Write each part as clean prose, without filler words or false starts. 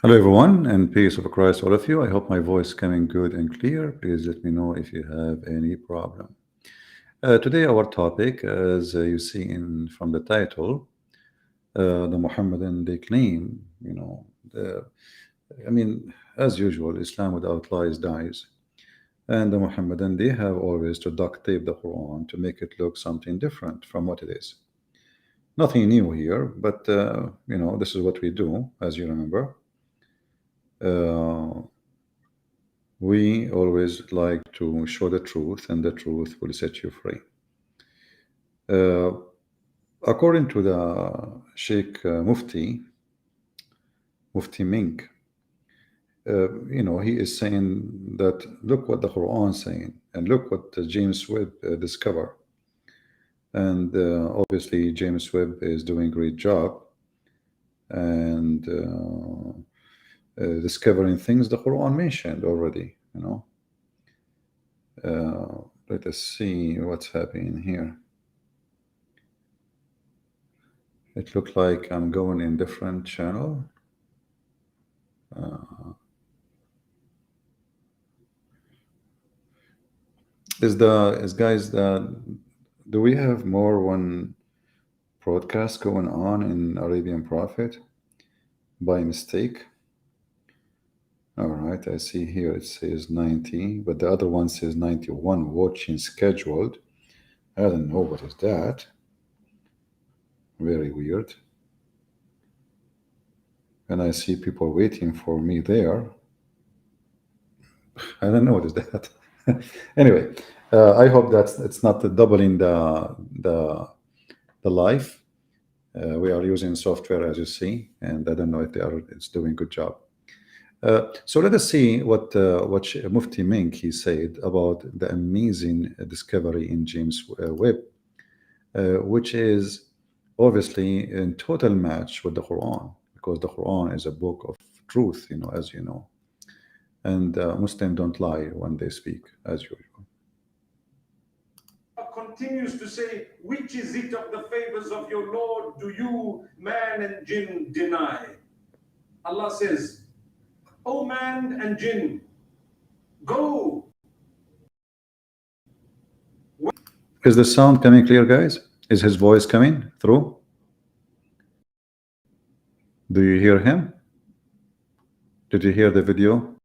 Hello everyone, and peace of Christ all of you. I hope my voice coming good and clear. Please let me know if you have any problem. Today our topic, as you see in from the title, the Muhammadan they claim, as usual, Islam without lies dies, and the Muhammadan they have always to duct tape the Quran to make it look something different from what it is. Nothing new here, but this is what we do, as you remember. Uh, We always like to show the truth, and the truth will set you free. Uh, According to the Sheikh Mufti Mink, he is saying that look what the Quran is saying, and look what James Webb discovered. And obviously, James Webb is doing a great job and discovering things the Quran mentioned already. Let us see what's happening here. It looked like I'm going in different channel. Is guys do we have more one broadcast going on in Arabian Prophet by mistake? All right, I see here it says 90, but the other one says 91 watching scheduled. I don't know what is that. Very weird. And I see people waiting for me there. I don't know what is that. Anyway, I hope that it's not doubling the life. We are using software, as you see, and I don't know if it's doing good job. So let us see what Mufti Mink he said about the amazing discovery in James Webb, which is obviously in total match with the Quran, because the Quran is a book of truth, as you know, and Muslims don't lie when they speak, as usual. Continues to say, which is it of the favors of your Lord do you, man and jinn, deny? Allah says, O man and jinn, go. Is the sound coming clear, guys? Is his voice coming through? Do you hear him? Did you hear the video?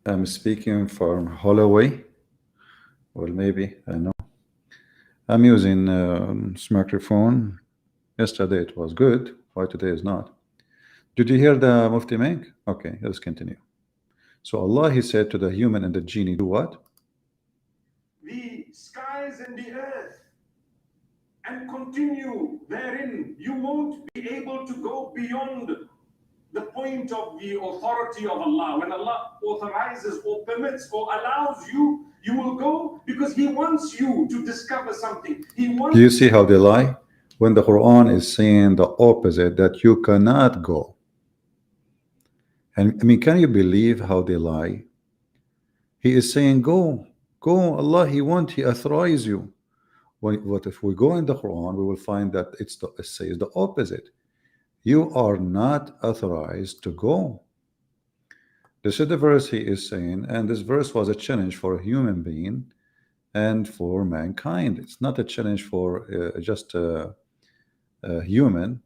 I'm speaking from Holloway. Well, maybe, I know. I'm using smartphone. Yesterday it was good. Why today is not? Did you hear the Mufti Mink? Okay, let's continue. So Allah, He said to the human and the genie, do what? The skies and the earth, and continue therein. You won't be able to go beyond the point of the authority of Allah. When Allah authorizes or permits or allows you, you will go because He wants you to discover something. Do you see how they lie? When the Quran is saying the opposite, that you cannot go. And I mean, can you believe how they lie? He is saying, go, go. Allah, He authorize you. What if we go in the Quran, we will find that it says the opposite. You are not authorized to go. This is the verse he is saying, and this verse was a challenge for a human being and for mankind. It's not a challenge for just a human.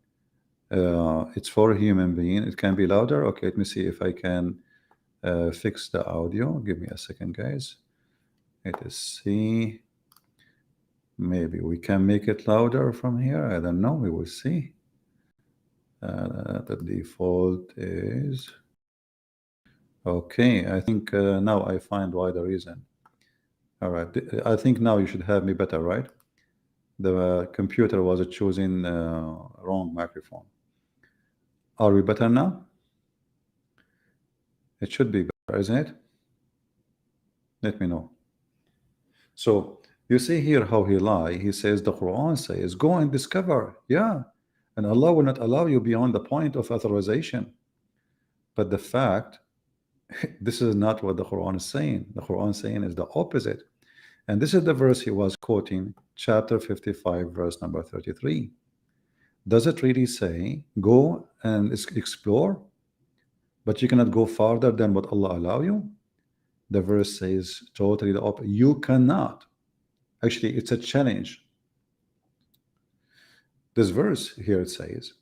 It's for a human being. It can be louder. Okay, let me see if I can fix the audio. Give me a second, guys. Let us see. Maybe we can make it louder from here. I don't know. We will see. The default is okay. I think now I find why the reason. All right. I think now you should have me better, right? The computer was choosing wrong microphone. Are we better now? It should be better, isn't it? Let me know. So you see here how he lie. He says the Quran says, go and discover. Yeah. And Allah will not allow you beyond the point of authorization. But the fact, this is not what the Quran is saying. The Quran is saying is the opposite. And this is the verse he was quoting, chapter 55, verse number 33. Does it really say go and explore, but you cannot go farther than what Allah allow you? The verse says totally the opposite. You cannot. Actually, it's a challenge. This verse here, it says,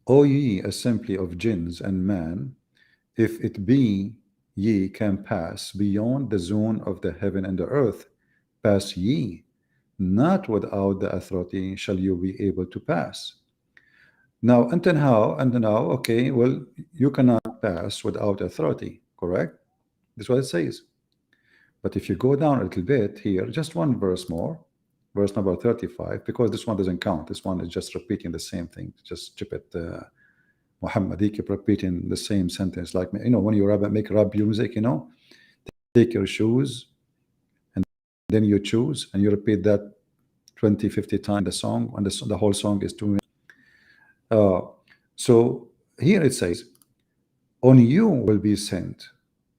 O ye assembly of jinns and man, if it be ye can pass beyond the zone of the heaven and the earth, pass ye, not without the authority shall you be able to pass. Now, until now, okay, well, you cannot pass without authority, correct? That's what it says. But if you go down a little bit here, just one verse more, verse number 35, because this one doesn't count. This one is just repeating the same thing. Just chip it. Muhammad, he keep repeating the same sentence. Like, you know, when you make rap music, you know, take your shoes and then you choose and you repeat that 20, 50 times the song, and the whole song is 2 minutes. So here it says, on you will be sent,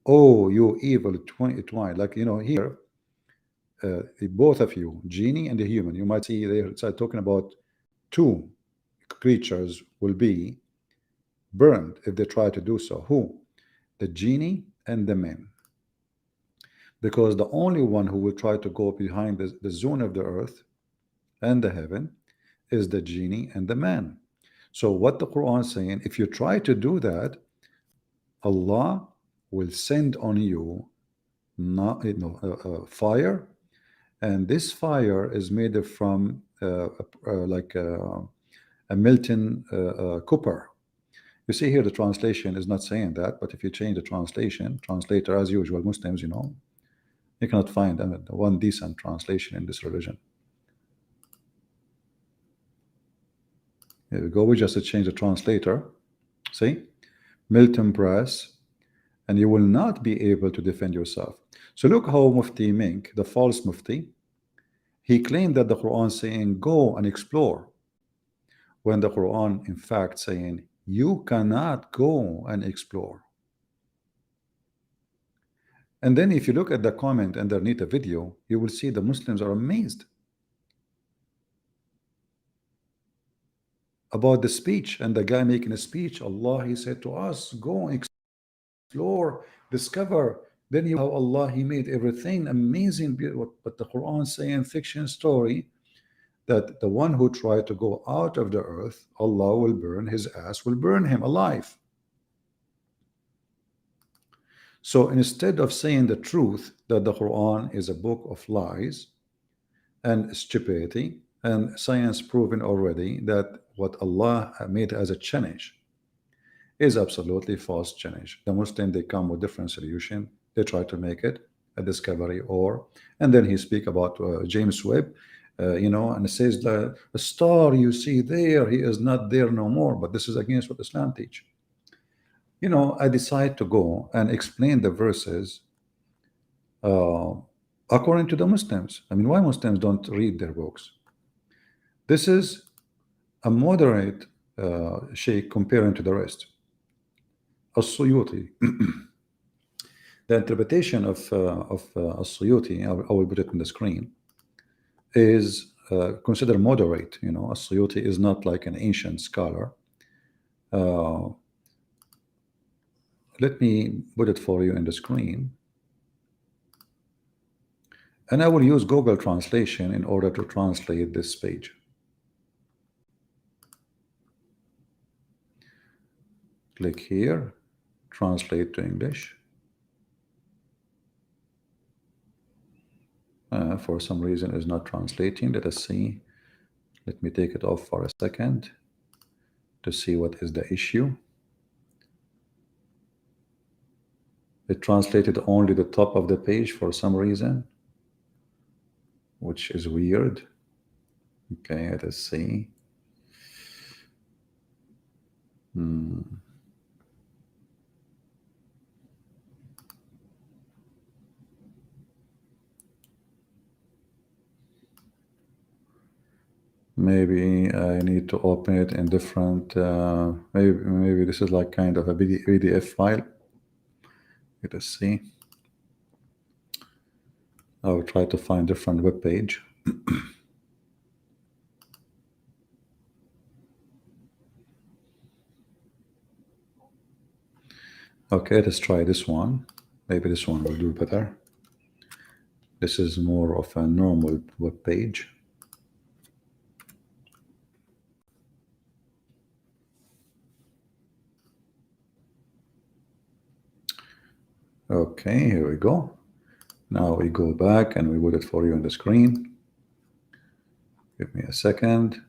oh, you evil twine. Like, you know, here, both of you, genie and the human, you might see they start talking about two creatures will be burned if they try to do so. Who? The genie and the man. Because the only one who will try to go behind the zone of the earth and the heaven is the genie and the man. So what the Quran is saying, if you try to do that, Allah will send on you fire, and this fire is made from like a molten copper. You see here the translation is not saying that, but if you change the translator as usual, Muslims, you know, you cannot find one decent translation in this religion. Here we go. We just change the translator. See, molten brass, and you will not be able to defend yourself. So look how Mufti Mink, the false Mufti, he claimed that the Quran saying go and explore, when the Quran in fact saying you cannot go and explore. And then if you look at the comment underneath the video, you will see the Muslims are amazed about the speech, and the guy making a speech. Allah, he said to us, go explore, discover. Then you how Allah, he made everything amazing, beautiful. But the Quran saying fiction story that the one who tried to go out of the earth, Allah will burn his ass, will burn him alive. So instead of saying the truth that the Quran is a book of lies and stupidity, and science proven already that what Allah made as a challenge is absolutely false challenge. The Muslim, they come with different solution. They try to make it a discovery, and then he speak about James Webb, you know, and it says the star you see there, he is not there no more. But this is against what Islam teach. You know, I decide to go and explain the verses according to the Muslims. I mean, why Muslims don't read their books? This is a moderate sheikh comparing to the rest. As-Suyuti. The interpretation of As-Suyuti, I will put it on the screen, is considered moderate. You know, As-Suyuti is not like an ancient scholar. Let me put it for you in the screen. And I will use Google Translation in order to translate this page. Click here, translate to English. For some reason it's not translating. Let us see. Let me take it off for a second to see what is the issue. It translated only the top of the page for some reason, which is weird. Okay, let us see. Maybe I need to open it in different, maybe this is like kind of a PDF file. Let us see. I will try to find different web page. Okay, let's try this one. Maybe this one will do better. This is more of a normal web page. Okay, here we go. Now we go back and we put it for you on the screen. Give me a second.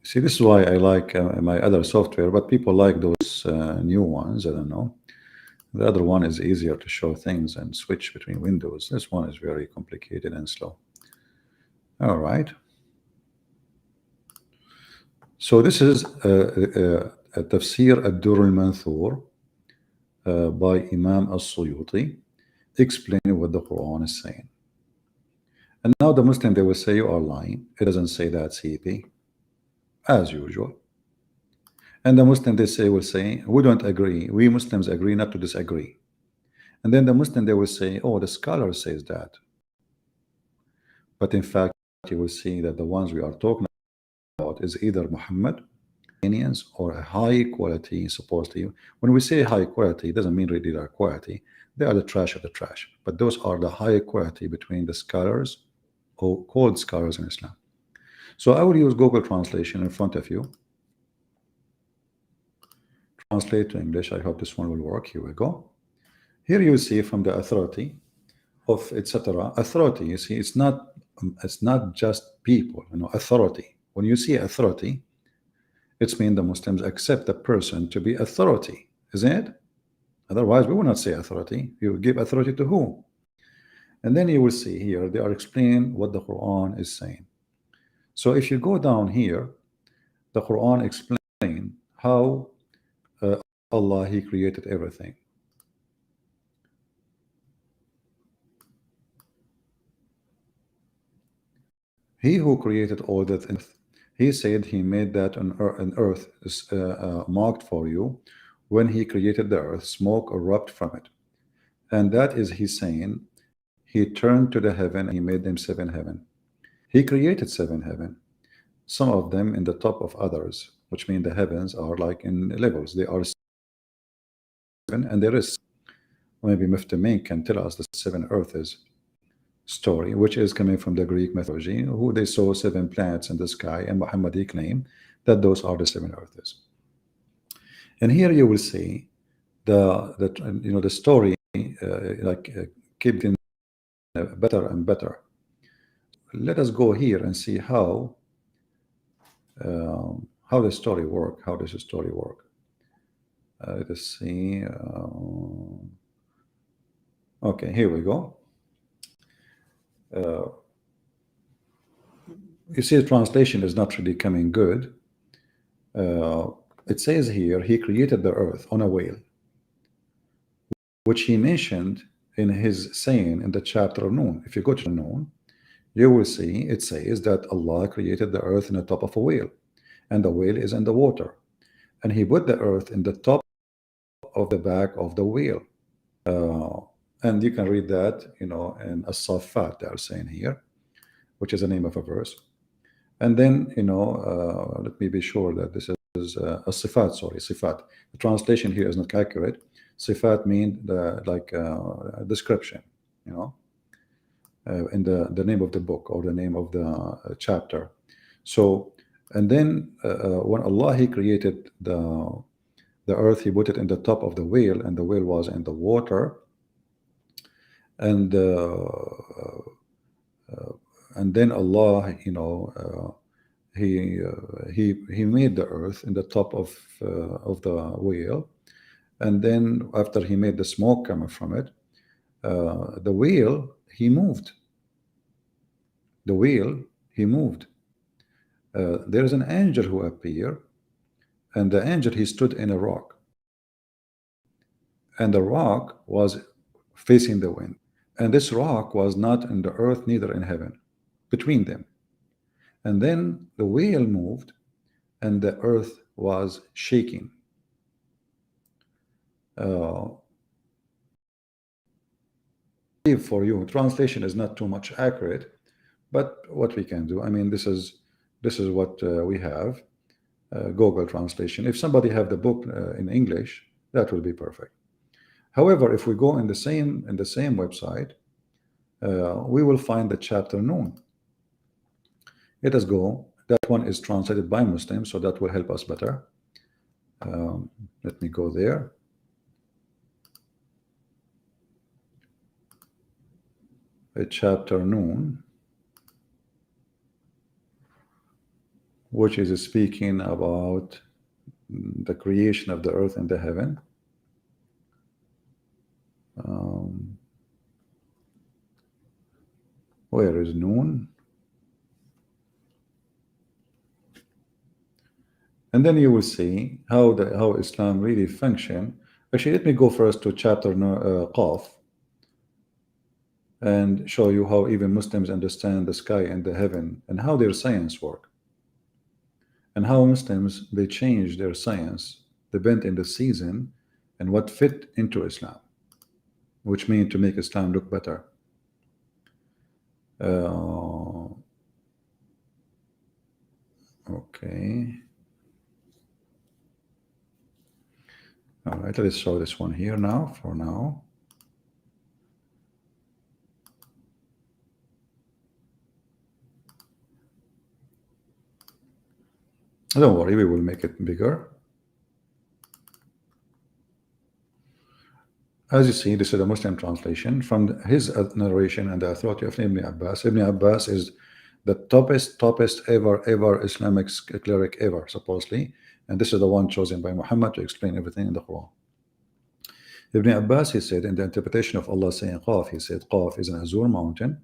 See, this is why I like my other software, but people like those new ones. I don't know. The other one is easier to show things and switch between windows. This one is very complicated and slow. All right. So this is a Tafsir ad-Durr al-Manthur by Imam al-Suyuti, explaining what the Quran is saying. And now the Muslim, they will say you are lying. It doesn't say that, CP, as usual. And the Muslim, they will say, we don't agree. We Muslims agree not to disagree. And then the Muslim, they will say, oh, the scholar says that. But in fact, you will see that the ones we are talking about is either Muhammad, Iranians, or a high quality, supposedly. When we say high quality, it doesn't mean really their quality. They are the trash of the trash. But those are the high quality between the scholars, or called scholars in Islam. So I will use Google Translation in front of you. Translate to English. I hope this one will work. Here we go. Here you see from the authority of etc. Authority, you see, it's not just people, authority. When you see authority, it's mean the Muslims accept the person to be authority, isn't it? Otherwise, we will not say authority. You will give authority to who? And then you will see here they are explaining what the Quran is saying. So if you go down here, the Quran explains how Allah, He created everything. He who created all that, He said He made that an earth is marked for you. When He created the earth, smoke erupted from it. And that is He saying, He turned to the heaven and He made them 7 heaven. He created 7 heaven, some of them in the top of others, which mean the heavens are like in levels. They are 7, and there is maybe Mufti Min can tell us the 7 earths story, which is coming from the Greek mythology, who they saw 7 planets in the sky, and Muhammad claimed that those are the 7 earths. And here you will see the story keep getting better and better. Let us go here and see how the story work. How does the story work? Let us see. Okay, here we go. You see, the translation is not really coming good. It says here, He created the earth on a whale, which He mentioned in His saying in the chapter of Noon. If you go to Noon, you will see it says that Allah created the earth in the top of a whale, and the whale is in the water, and He put the earth in the top of the back of the whale. And you can read that, in As-Saffat, they are saying here, which is the name of a verse. And then, let me be sure that this is a Sifat, sorry, Sifat. The translation here is not accurate. Sifat means a description, in the name of the book or the name of the chapter. So, and then when Allah, He created the earth, He put it in the top of the whale, and the whale was in the water. And then Allah, He made the earth in the top of the whale, and then after He made the smoke coming from it, the whale He moved. The whale He moved. There is an angel who appeared, and the angel, he stood in a rock, and the rock was facing the wind, and this rock was not in the earth, neither in heaven, between them. And then the whale moved, and the earth was shaking. For you, translation is not too much accurate, but what we can do, I mean, this is what we have. Google translation. If somebody have the book in English, that will be perfect. However, if we go in the same website, we will find the chapter Noon. Let us go. That one is translated by Muslims, so that will help us better. Let me go there. A chapter Noon, which is speaking about the creation of the earth and the heaven. Where is Noon? And then you will see how Islam really function. Actually, let me go first to chapter Qaf and show you how even Muslims understand the sky and the heaven and how their science work. And how Muslims, they change their science, depend in the season and what fit into Islam, which means to make Islam look better. Okay. All right, let's show this one here now, for now. Don't worry, we will make it bigger. As you see, this is a Muslim translation from his narration and the authority of Ibn Abbas. Ibn Abbas is the toppest ever Islamic cleric ever, supposedly. And this is the one chosen by Muhammad to explain everything in the Quran. Ibn Abbas, he said, in the interpretation of Allah saying Qaf, he said, Qaf is an azure mountain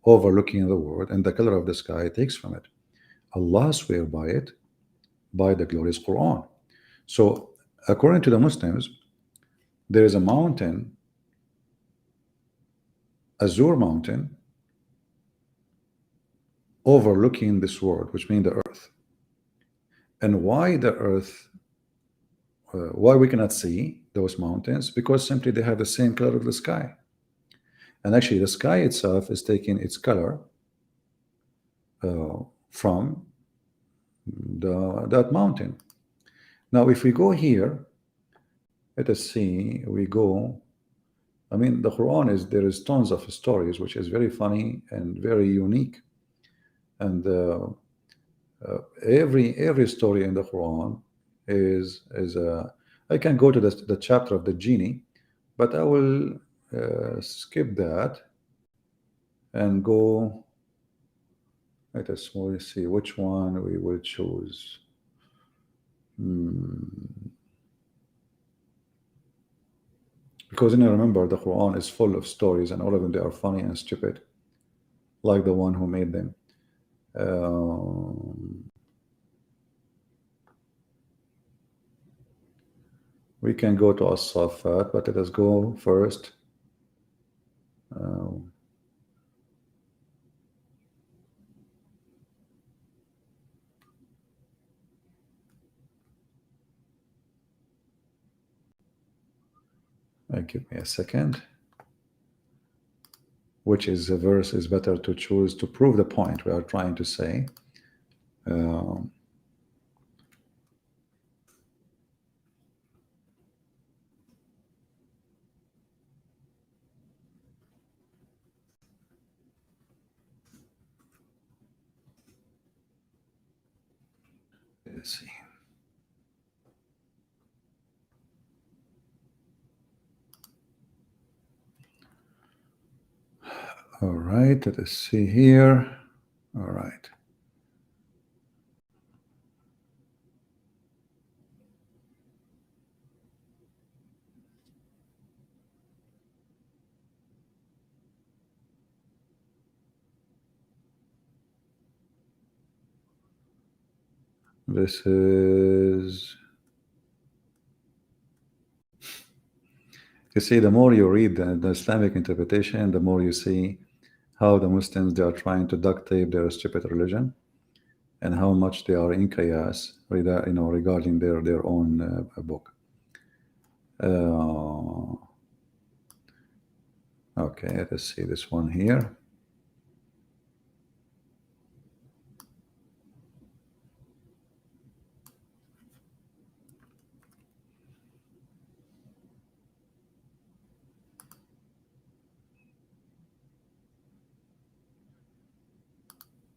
overlooking the world, and the color of the sky takes from it. Allah swear by it, by the glorious Quran. So, according to the Muslims, there is a mountain, azure mountain, overlooking this world, which means the earth. And why the earth, why we cannot see those mountains? Because simply they have the same color of the sky. And actually the sky itself is taking its color from that mountain. Now if we go here, let us see, we go, I mean the Quran is, there is tons of stories which is very funny and very unique. And every story in the Quran is I can go to the chapter of the genie, but I will skip that and go. Let us see which one we will choose. Because then I remember the Quran is full of stories and all of them, they are funny and stupid, like the one who made them. We can go to As-Saffat, but let us go first. Give me a second. Which is a verse is better to choose to prove the point we are trying to say. Let's see. All right, let us see here. All right. This is, you see, the more you read the Islamic interpretation, the more you see how the Muslims, they are trying to duct tape their stupid religion, and how much they are in chaos, regarding their own book. Okay, let us see this one here.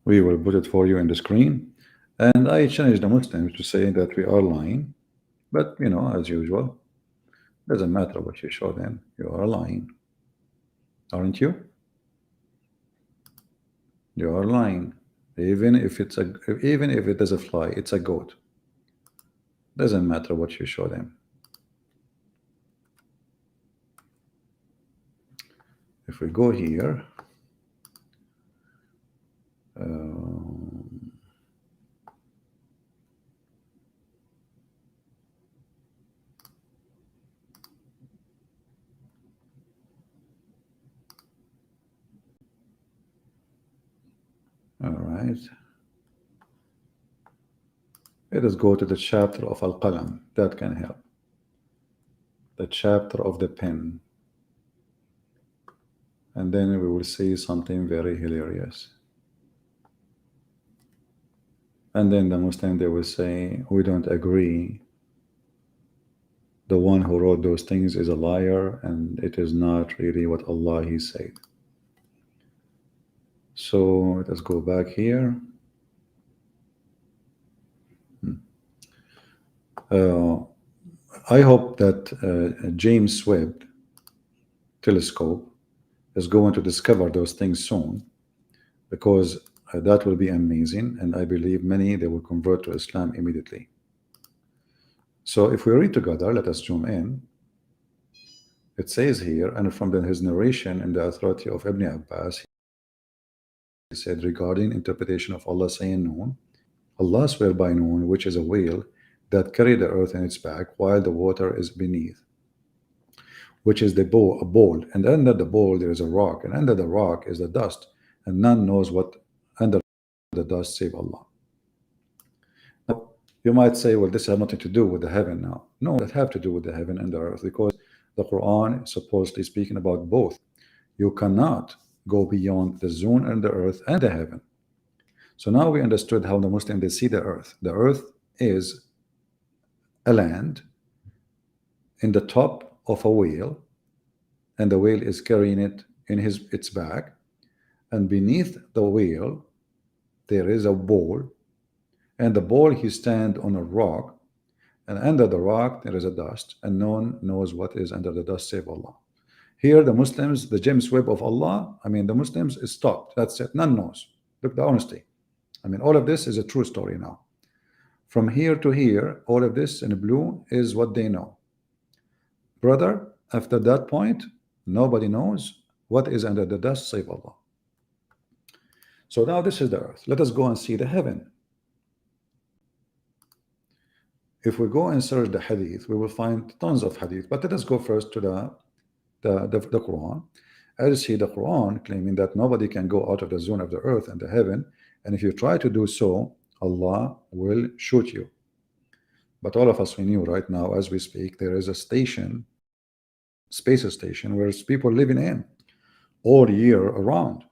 We will put it for you in the screen. And I challenge the Muslims to say that we are lying. But, you know, as usual, doesn't matter what you show them, you are lying. Aren't you? You are lying. Even if it is a fly, it's a goat. Doesn't matter what you show them. If we go here, all right. Let us go to the chapter of Al-Qalam. That can help. The chapter of the pen. And then we will see something very hilarious. And then the Muslim, they will say, we don't agree. The one who wrote those things is a liar, and it is not really what Allah He said. So let us go back here. I hope that James Webb telescope is going to discover those things soon, because that will be amazing, and I believe many, they will convert to Islam immediately. So if we read together, let us zoom in. It says here, and from his narration in the authority of Ibn Abbas, he said regarding interpretation of Allah saying Noon, Allah swear by Noon, which is a whale that carried the earth in its back while the water is beneath, which is a bowl, and under the bowl there is a rock, and under the rock is the dust, and none knows what under the dust save Allah. Now, you might say, well, this has nothing to do with the heaven now. No, that have to do with the heaven and the earth, because the Quran is supposedly speaking about both. You cannot go beyond the zone and the earth and the heaven. So now we understood how the Muslim, they see the earth. The earth is a land in the top of a whale, and the whale is carrying it in its back, and beneath the whale there is a bowl, and the bowl he stand on a rock, and under the rock there is a dust, and no one knows what is under the dust save Allah. Here the Muslims, the James Webb of Allah, I mean the Muslims is stopped. That's it. None knows. Look the honesty. I mean all of this is a true story now. From here to here, all of this in blue is what they know. Brother, after that point, nobody knows what is under the dust save Allah. So now this is the earth. Let us go and see the heaven. If we go and search the hadith, we will find tons of hadith. But let us go first to the Quran. As you see, the Quran claiming that nobody can go out of the zone of the earth and the heaven, and if you try to do so, Allah will shoot you. But all of us, we knew right now as we speak, there is a station, space station, where people living in all year around,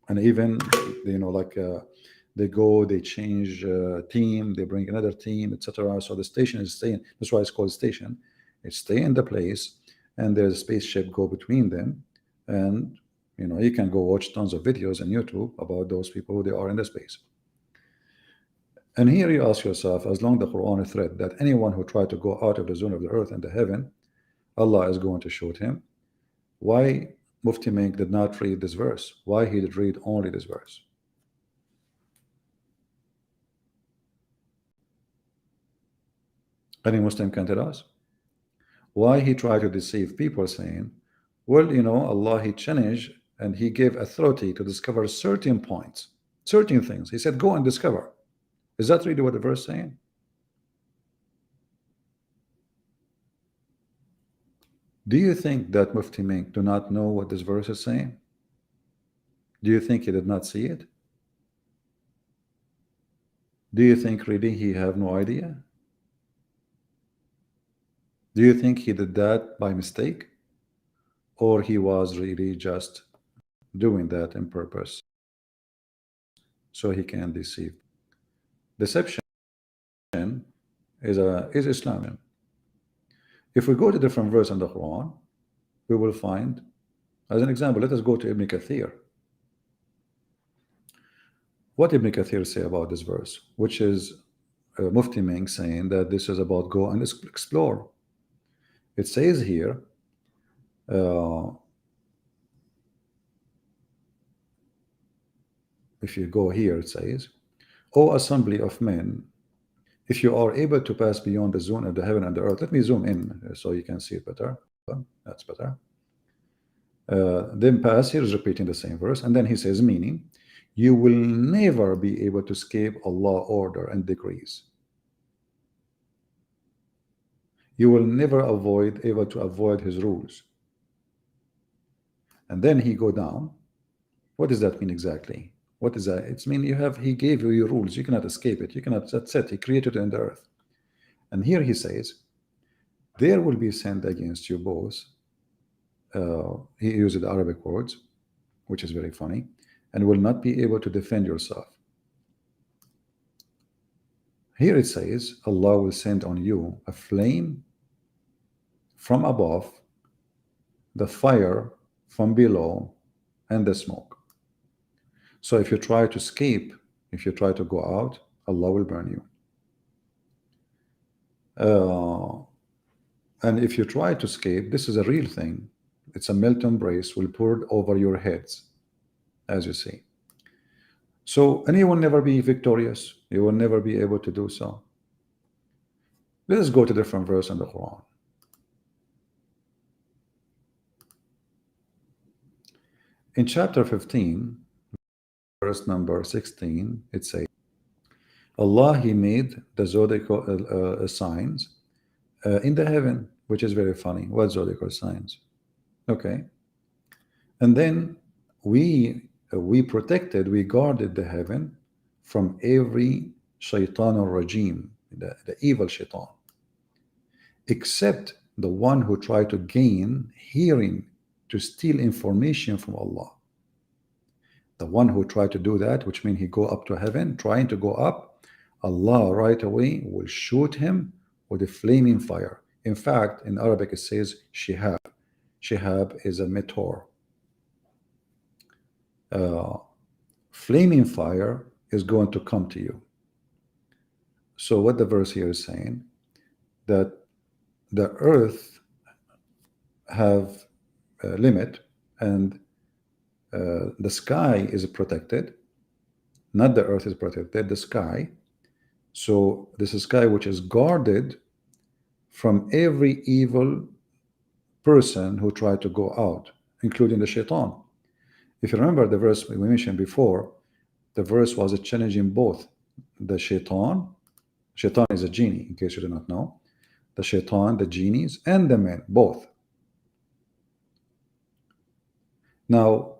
and even, you know, like they go, they change team, they bring another team, etc. So the station is staying. That's why it's called station. It stay in the place, and there's a spaceship go between them, and you know, you can go watch tons of videos on YouTube about those people who they are in the space. And here you ask yourself, as long the Quran is threat that anyone who tried to go out of the zone of the earth and the heaven, Allah is going to shoot him. Why Mufti Menk did not read this verse? Why he did read only this verse? Any Muslim can tell us why he tried to deceive people, saying, well, you know, Allah, he changed and he gave authority to discover certain points, certain things. He said, go and discover. Is that really what the verse is saying? Do you think that Mufti Menk do not know what this verse is saying? Do you think he did not see it? Do you think really he have no idea? Do you think he did that by mistake? Or he was really just doing that in purpose so he can deceive? Deception is Islam. If we go to different verse in the Quran, we will find, as an example, let us go to Ibn Kathir. what Ibn Kathir say about this verse, which is Mufti Ming saying that this is about go and explore. It says here, if you go here, it says, O assembly of men, if you are able to pass beyond the zone of the heaven and the earth. Let me zoom in so you can see it better. That's better. Then pass, here is repeating the same verse, and then he says, meaning, you will never be able to escape Allah's order and decrees. You will never able to avoid his rules. And then he go down. What does that mean exactly? What is that? It's mean he gave you your rules. You cannot escape it. You cannot, that's it. He created it in the earth. And here he says, there will be sent against you both. He uses the Arabic words, which is very funny, and will not be able to defend yourself. Here it says, Allah will send on you a flame from above, the fire from below, and the smoke. So if you try to escape, if you try to go out, Allah will burn you. And if you try to escape, this is a real thing. It's a melt embrace will pour over your heads, as you see. So, and you will never be victorious. You will never be able to do so. Let us go to different verse in the Quran. In chapter 15, verse number 16, it says, Allah, He made the zodiacal signs in the heaven, which is very funny. What zodiacal signs? Okay. And then we protected, we guarded the heaven from every shaitan or regime, the evil shaitan, except the one who tried to gain hearing to steal information from Allah. The one who tried to do that, which means he go up to heaven, trying to go up, Allah right away will shoot him with a flaming fire. In fact, in Arabic it says shihab. Shihab is a meteor. Flaming fire is going to come to you. So what the verse here is saying, that the earth have a limit, and the sky is protected, not the earth is protected, the sky. So this is sky which is guarded from every evil person who tried to go out, including the shaitan. If you remember the verse we mentioned before, the verse was challenging both the shaitan is a genie, in case you do not know, the shaitan, the genies, and the men, both. Now,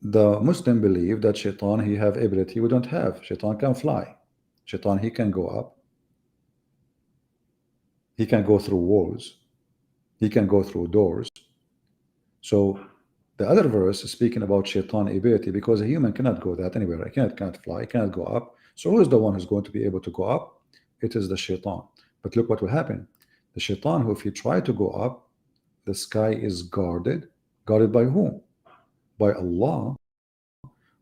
the Muslim believe that shaitan, he have ability we don't have. Shaitan can fly. Shaitan, he can go up. He can go through walls. He can go through doors. So the other verse is speaking about shaitan ability, because a human cannot go that anywhere. He cannot fly, he cannot go up. So who is the one who's going to be able to go up? It is the shaitan. But look what will happen. The shaitan, who if he try to go up, the sky is guarded. Guarded by whom? By Allah,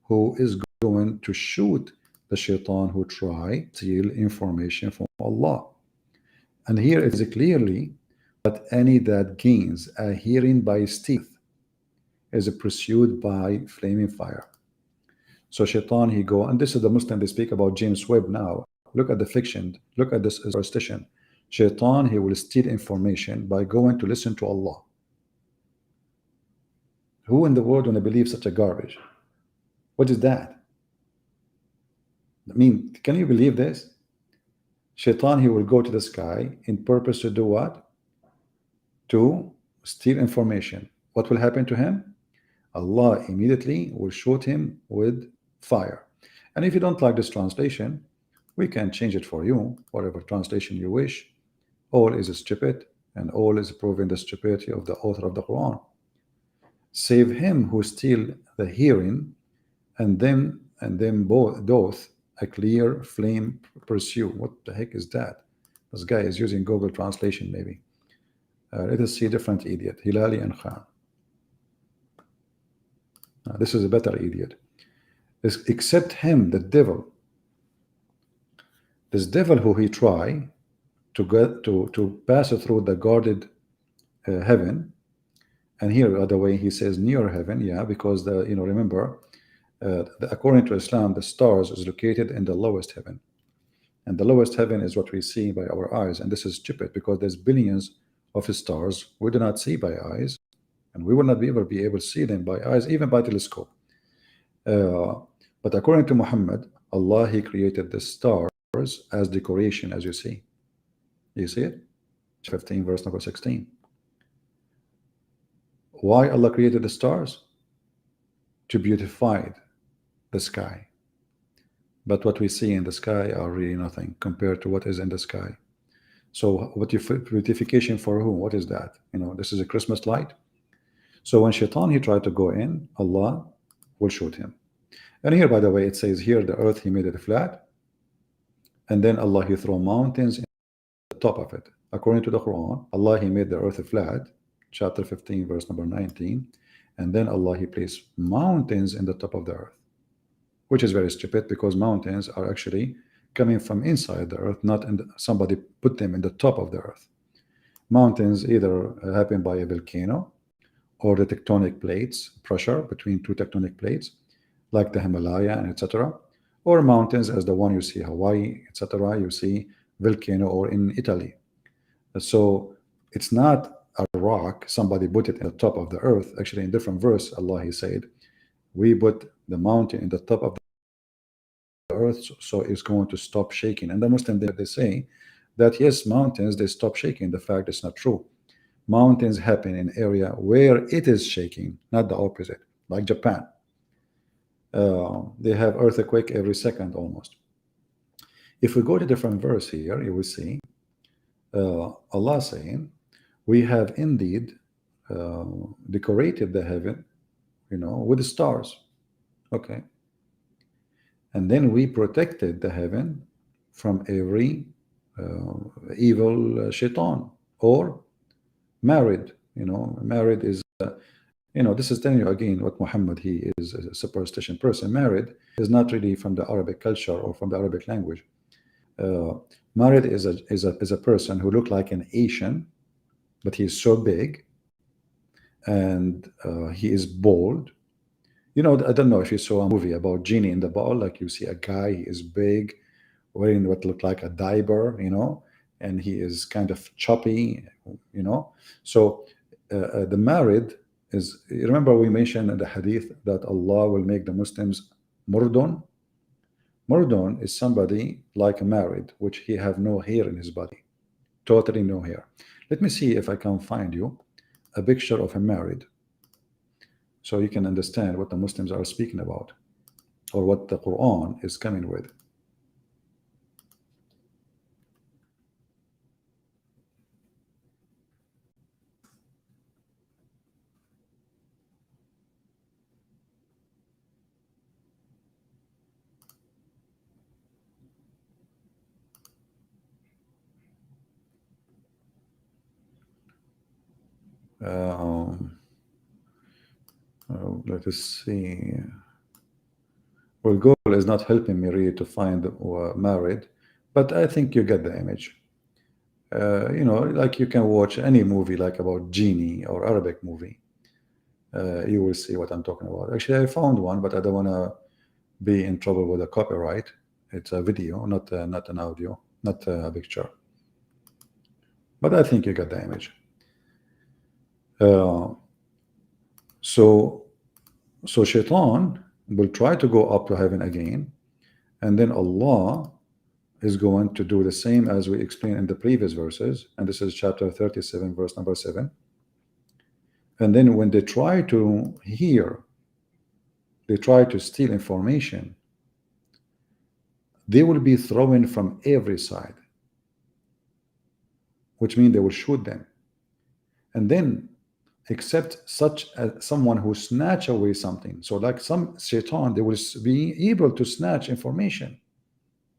who is going to shoot the shaitan who try to steal information from Allah. And here it is clearly that any that gains a hearing by stealth is pursued by flaming fire. So shaitan, he go, and this is the Muslim, they speak about James Webb now. Look at the fiction, look at this superstition. Shaitan, he will steal information by going to listen to Allah. Who in the world want to believe such a garbage? What is that? I mean, can you believe this? Shaitan, he will go to the sky in purpose to do what? To steal information. What will happen to him? Allah immediately will shoot him with fire. And if you don't like this translation, we can change it for you, whatever translation you wish. All is stupid, and all is proving the stupidity of the author of the Quran. Save him who steal the hearing, and them both a clear flame pursue. What the heck is that? This guy is using Google Translation, maybe. Let us see a different idiot, Hilali and Khan. This is a better idiot. except him, the devil. This devil who he try to get to pass through the guarded heaven. And here, by the way, he says near heaven, yeah, because the remember, according to Islam, the stars is located in the lowest heaven, and the lowest heaven is what we see by our eyes. And this is stupid because there's billions of stars we do not see by eyes, and we will not be able to see them by eyes, even by telescope. But according to Muhammad, Allah, He created the stars as decoration, as you see. You see it? 15, verse number 16. Why Allah created the stars? To beautify the sky. But what we see in the sky are really nothing compared to what is in the sky. So what beautification for whom? What is that? This is a Christmas light. So when Shaitan, he tried to go in, Allah will shoot him. And here, by the way, it says here the earth, He made it flat, and then Allah, He threw mountains in the top of it. According to the Quran, Allah, He made the earth flat, chapter 15, verse number 19, and then Allah, He placed mountains in the top of the earth, which is very stupid because mountains are actually coming from inside the earth, not somebody put them in the top of the earth. Mountains either happen by a volcano or the tectonic plates, pressure between two tectonic plates, like the Himalaya and etc., or mountains as the one you see Hawaii, etc., you see volcano, or in Italy. So it's not a rock, somebody put it in the top of the earth. Actually, in different verse, Allah, He said, we put the mountain in the top of the earth, so it's going to stop shaking. And the Muslim, they say that yes, mountains, they stop shaking. The fact is not true. Mountains happen in area where it is shaking, not the opposite, like Japan. They have earthquake every second almost. If we go to different verse here, you will see Allah saying, we have indeed decorated the heaven, with the stars. Okay. And then we protected the heaven from every evil shaitan, or married. Married is this is telling you again what Muhammad, he is a superstition person. Married is not really from the Arabic culture or from the Arabic language. Married is a person who look like an Asian, but he is so big, and he is bald. I don't know if you saw a movie about Genie in the Ball, like you see a guy, he is big, wearing what looked like a diaper, and he is kind of choppy, So the married is, remember we mentioned in the hadith that Allah will make the Muslims murdun. Murdun is somebody like a married, which he have no hair in his body, totally no hair. Let me see if I can find you a picture of a married, so you can understand what the Muslims are speaking about, or what the Quran is coming with. Let us see. Well, Google is not helping me really to find married, but I think you get the image. Like you can watch any movie like about Genie or Arabic movie. You will see what I'm talking about. Actually, I found one, but I don't want to be in trouble with the copyright. It's a video, not an audio, not a picture. But I think you get the image. So Shaitan will try to go up to heaven again, and then Allah is going to do the same as we explained in the previous verses, and this is chapter 37, verse number 7. And then when they try to hear, they try to steal information, they will be thrown from every side, which means they will shoot them. And then except someone who snatch away something. So like some shaitan, they will be able to snatch information.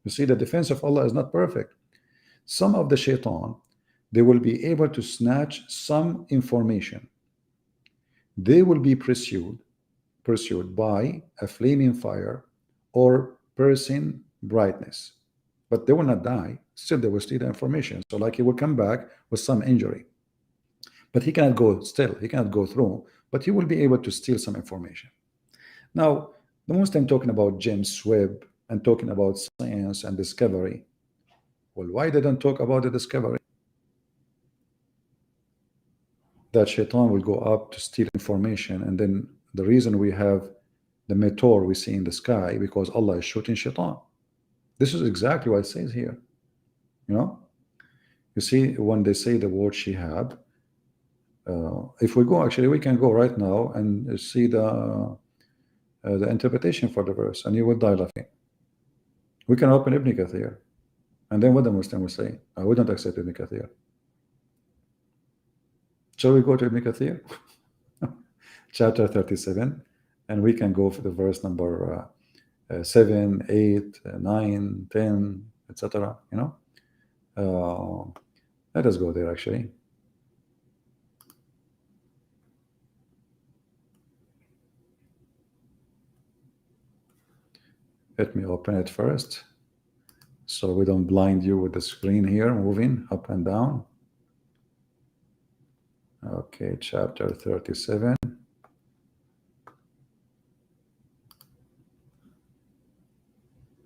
You see, the defense of Allah is not perfect. Some of the shaitan, they will be able to snatch some information. They will be pursued by a flaming fire or piercing brightness. But they will not die. Still, they will steal the information. So, like, he will come back with some injury, but he cannot go. Still, he cannot go through. But he will be able to steal some information. Now, the most I'm talking about James Webb and talking about science and discovery. Well, why they don't talk about the discovery? That shaitan will go up to steal information, and then the reason we have the meteor we see in the sky because Allah is shooting shaitan. This is exactly what it says here. You know, you see when they say the word shihab. If we go, actually, we can go right now and see the interpretation for the verse, and you will die laughing. We can open Ibn Kathir, and then what the Muslim will say, we don't accept Ibn Kathir. Shall we go to Ibn Kathir? Chapter 37, and we can go for the verse number 7, 8, 9, 10, etc. You know, let us go there actually. Let me open it first, so we don't blind you with the screen here moving up and down. Okay, chapter 37.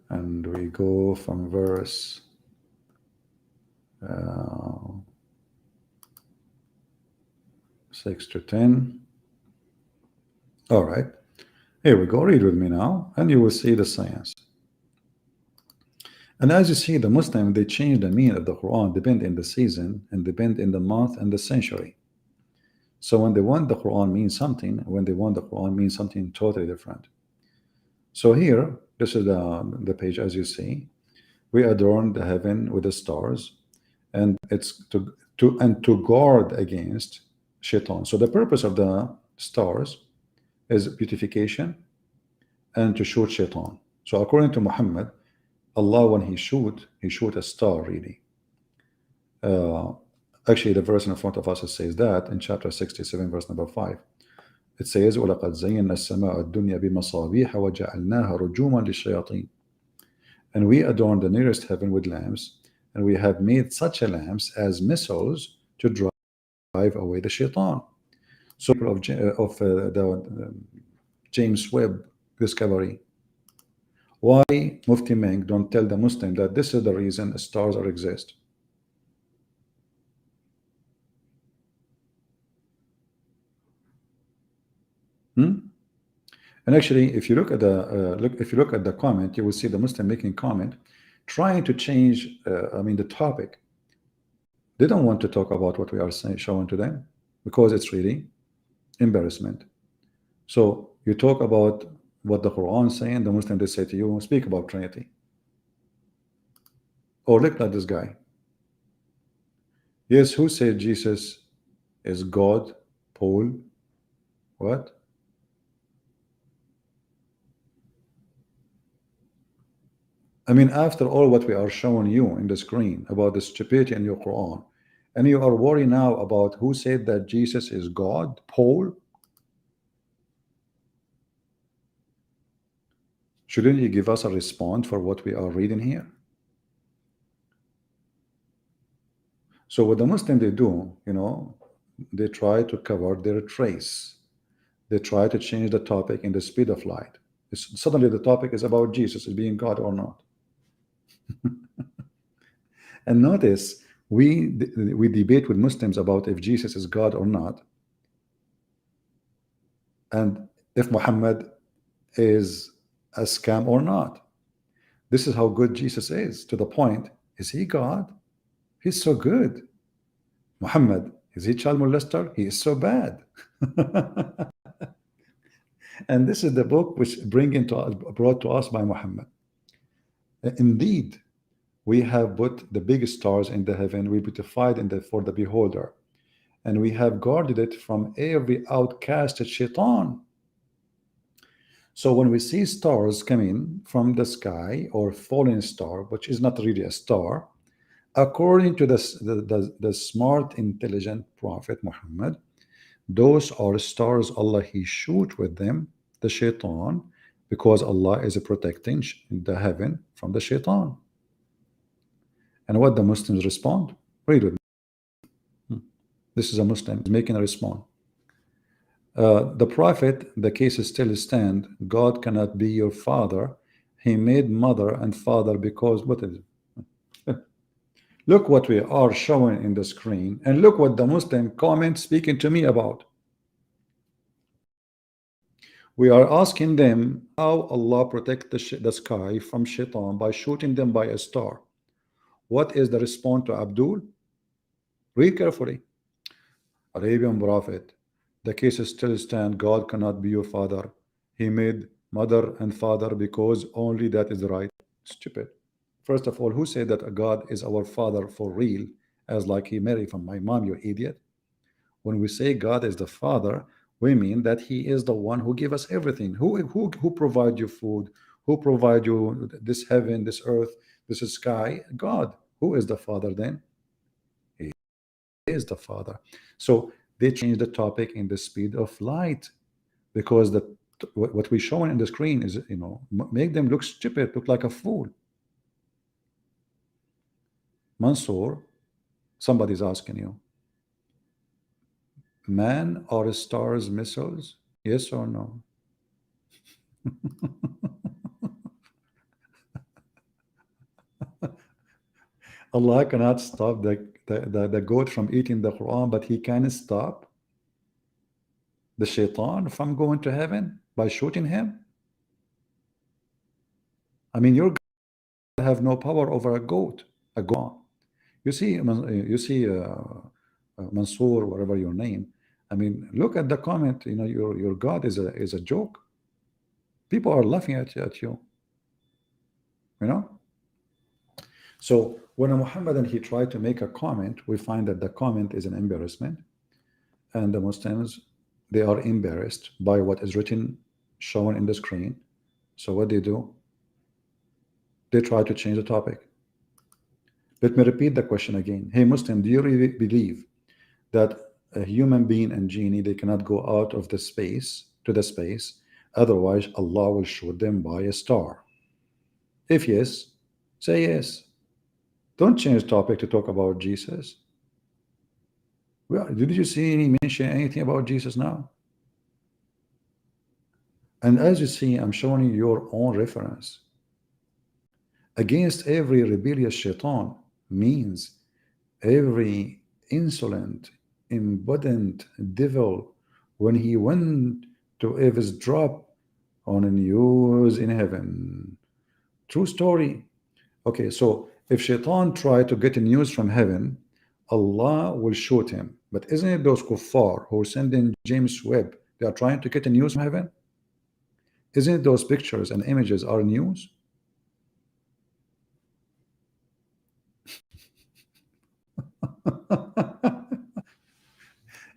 And we go from verse 6 to 10. All right, here we go. Read with me now, and you will see the science. And as you see, the Muslim, they change the meaning of the Quran, depend in the season and depend in the month and the century. So when they want the Quran means something, when they want the Quran means something totally different. So here, this is the page, as you see. We adorn the heaven with the stars, and it's to guard against shaitan. So the purpose of the stars is beautification and to shoot shaitan. So according to Muhammad, Allah, when he shoot a star really. Actually, the verse in front of us says that in chapter 67, verse number 5. It says, وَلَقَدْ زَيَّنَّا السَّمَاءَ الدُّنْيَا بِمَصَابِيحَ وَجَعَلْنَاهَا رُجُومًا لِلشَّيَاطِينَ. And we adorn the nearest heaven with lamps, and we have made such a lamps as missiles to drive away the shaitan. So of the James Webb discovery. Why Mufti Meng don't tell the Muslim that this is the reason stars are exist? And actually, if you look at the comment, you will see the Muslim making comment, trying to change. The topic. They don't want to talk about what we are showing to them because it's really embarrassment. So you talk about what the Quran is saying, the Muslim they say to you, speak about Trinity. Or look at this guy. Yes, who said Jesus is God? Paul? What? After all what we are showing you in the screen about the stupidity in your Quran, and you are worried now about who said that Jesus is God? Paul? Shouldn't you give us a response for what we are reading here? So what the Muslim they do, they try to cover their trace. They try to change the topic in the speed of light. Suddenly the topic is about Jesus as being God or not. And notice we debate with Muslims about if Jesus is God or not, and if Muhammad is a scam or not. This is how good Jesus is, to the point, is he God? He's so good. Muhammad, is he child molester? He is so bad. And this is the book which brought to us by Muhammad. Indeed, we have put the biggest stars in the heaven, we beautified for the beholder, and we have guarded it from every outcasted shaitan. So when we see stars coming from the sky, or falling star, which is not really a star, according to the smart, intelligent Prophet Muhammad, those are stars Allah he shoot with them, the shaitan, because Allah is protecting the heaven from the shaitan. And what the Muslims respond? Read with me. This is a Muslim making a response. The Prophet, the case still stand. God cannot be your father. He made mother and father because what is it? Look what we are showing in the screen, and look what the Muslim comment speaking to me about. We are asking them how Allah protect the sky from shaitan by shooting them by a star. What is the response to Abdul? Read carefully. Arabian Prophet, the case still stand. God cannot be your father. He made mother and father because only that is right. Stupid. First of all, who said that a God is our father for real, as like he married from my mom, you idiot? When we say God is the father, we mean that he is the one who gave us everything. Who provide you food? Who provide you this heaven, this earth, this sky? God. Who is the father then? He is the father. So they changed the topic in the speed of light, because what we showing in the screen is, you know, make them look stupid, look like a fool. Mansoor, somebody's asking you, man or stars missiles? Yes or no? Allah cannot stop the goat from eating the Quran, but he can stop the shaitan from going to heaven by shooting him. I mean, your God have no power over a goat. You see, Mansoor, whatever your name. I mean, look at the comment. You know, your God is a joke. People are laughing at you. You know. So when a Muhammadan he tried to make a comment, we find that the comment is an embarrassment, and the Muslims, they are embarrassed by what is written, shown in the screen. So what they do? They try to change the topic. Let me repeat the question again. Hey Muslim, do you really believe that a human being and genie, they cannot go out of the space to the space, otherwise Allah will shoot them by a star? If yes, say yes. Don't change topic to talk about Jesus. Well, did you see any mention anything about Jesus now? And as you see, I'm showing you your own reference. Against every rebellious shaitan means every insolent, impudent devil, when he went to eavesdrop on a news in heaven. True story. Okay, so if shaitan tried to get news from heaven, Allah will shoot him. But isn't it those kuffar who send in James Webb, they are trying to get news from heaven? Isn't it those pictures and images are news?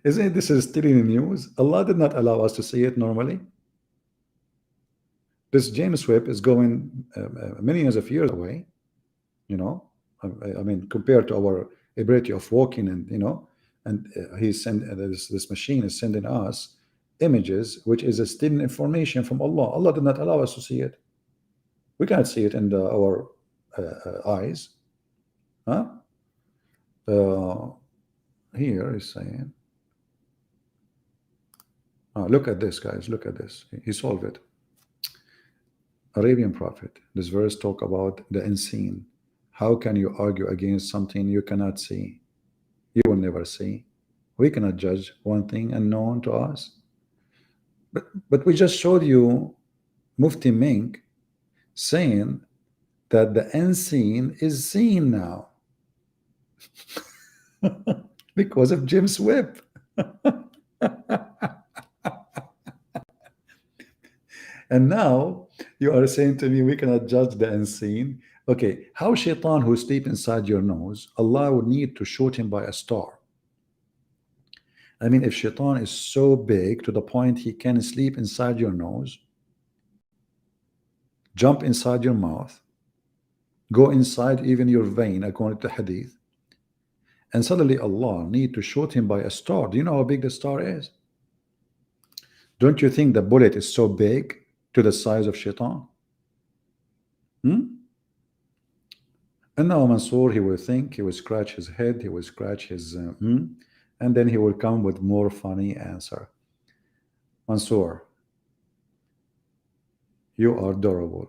Isn't this is still in the news? Allah did not allow us to see it normally. This James Webb is going millions of years away, you know. I mean, compared to our ability of walking, and you know, and he's sending this machine is sending us images, which is still information from Allah. Allah did not allow us to see it. We cannot see it in our eyes. Huh? Here is saying, look at this, guys. Look at this. He solved it. Arabian Prophet. This verse talk about the unseen. How can you argue against something you cannot see? You will never see. We cannot judge one thing unknown to us. But we just showed you Mufti Mink saying that the unseen is seen now because of James Webb. And now you are saying to me we cannot judge the unseen. Okay, how shaitan who sleep inside your nose, Allah would need to shoot him by a star? I mean, if shaitan is so big to the point he can sleep inside your nose, jump inside your mouth, go inside even your vein, according to hadith, and suddenly Allah need to shoot him by a star. Do you know how big the star is? Don't you think the bullet is so big to the size of shaitan? And now Mansour, he will think, he will scratch his head, he will scratch his and then he will come with more funny answer. Mansour, you are adorable.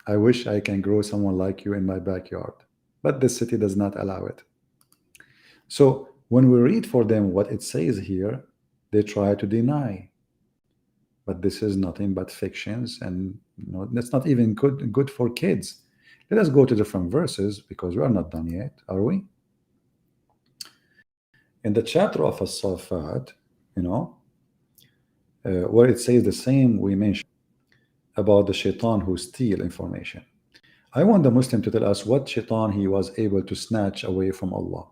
I wish I can grow someone like you in my backyard, but the city does not allow it. So when we read for them what it says here, they try to deny. But this is nothing but fictions, and that's not even good for kids. Let us go to different verses because we are not done yet, are we? In the chapter of As-Saffat, where it says the same we mentioned about the shaitan who steal information. I want the Muslim to tell us what shaitan he was able to snatch away from Allah.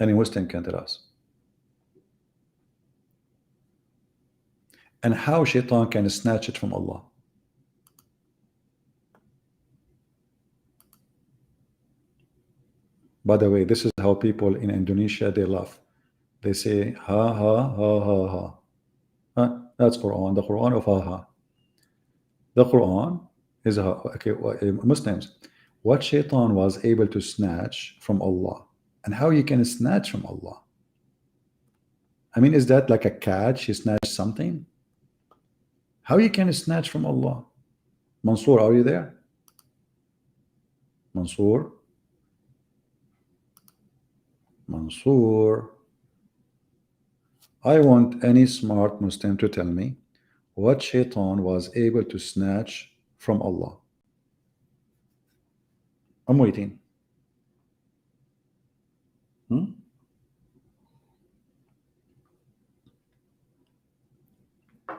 Any Muslim can tell us. And how shaitan can snatch it from Allah. By the way, this is how people in Indonesia, they laugh. They say, ha, ha, ha, ha, ha. That's Quran, the Quran of ha, ha. The Quran is ha. Okay, Muslims, what shaitan was able to snatch from Allah, and how you can snatch from Allah. I mean, is that like a catch? He snatched something? How you can snatch from Allah? Mansour, are you there? Mansour? Mansour, I want any smart Muslim to tell me what shaitan was able to snatch from Allah. I'm waiting.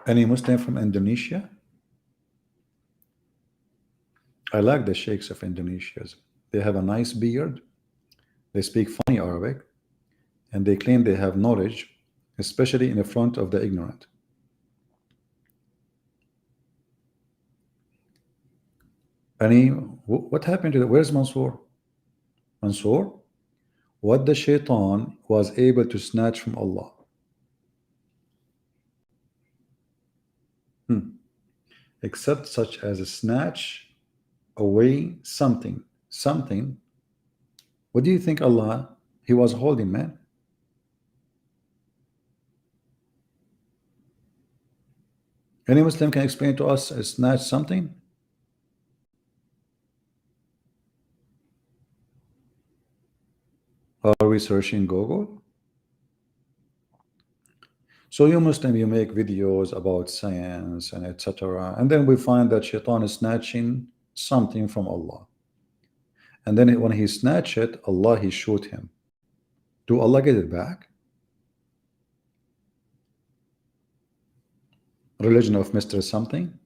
Any Muslim from Indonesia? I like the sheikhs of Indonesia. They have a nice beard. They speak funny Arabic, and they claim they have knowledge, especially in the front of the ignorant. What happened to the, where's Mansour? Mansour, what the shaitan was able to snatch from Allah. Except such as a snatch away something. What do you think Allah he was holding, man? Any Muslim can explain to us snatch something? Are we searching Google? So you Muslim, you make videos about science and etc. And then we find that shaitan is snatching something from Allah. And then when he snatched it, Allah, he shoot him. Do Allah get it back? Religion of Mr. Something?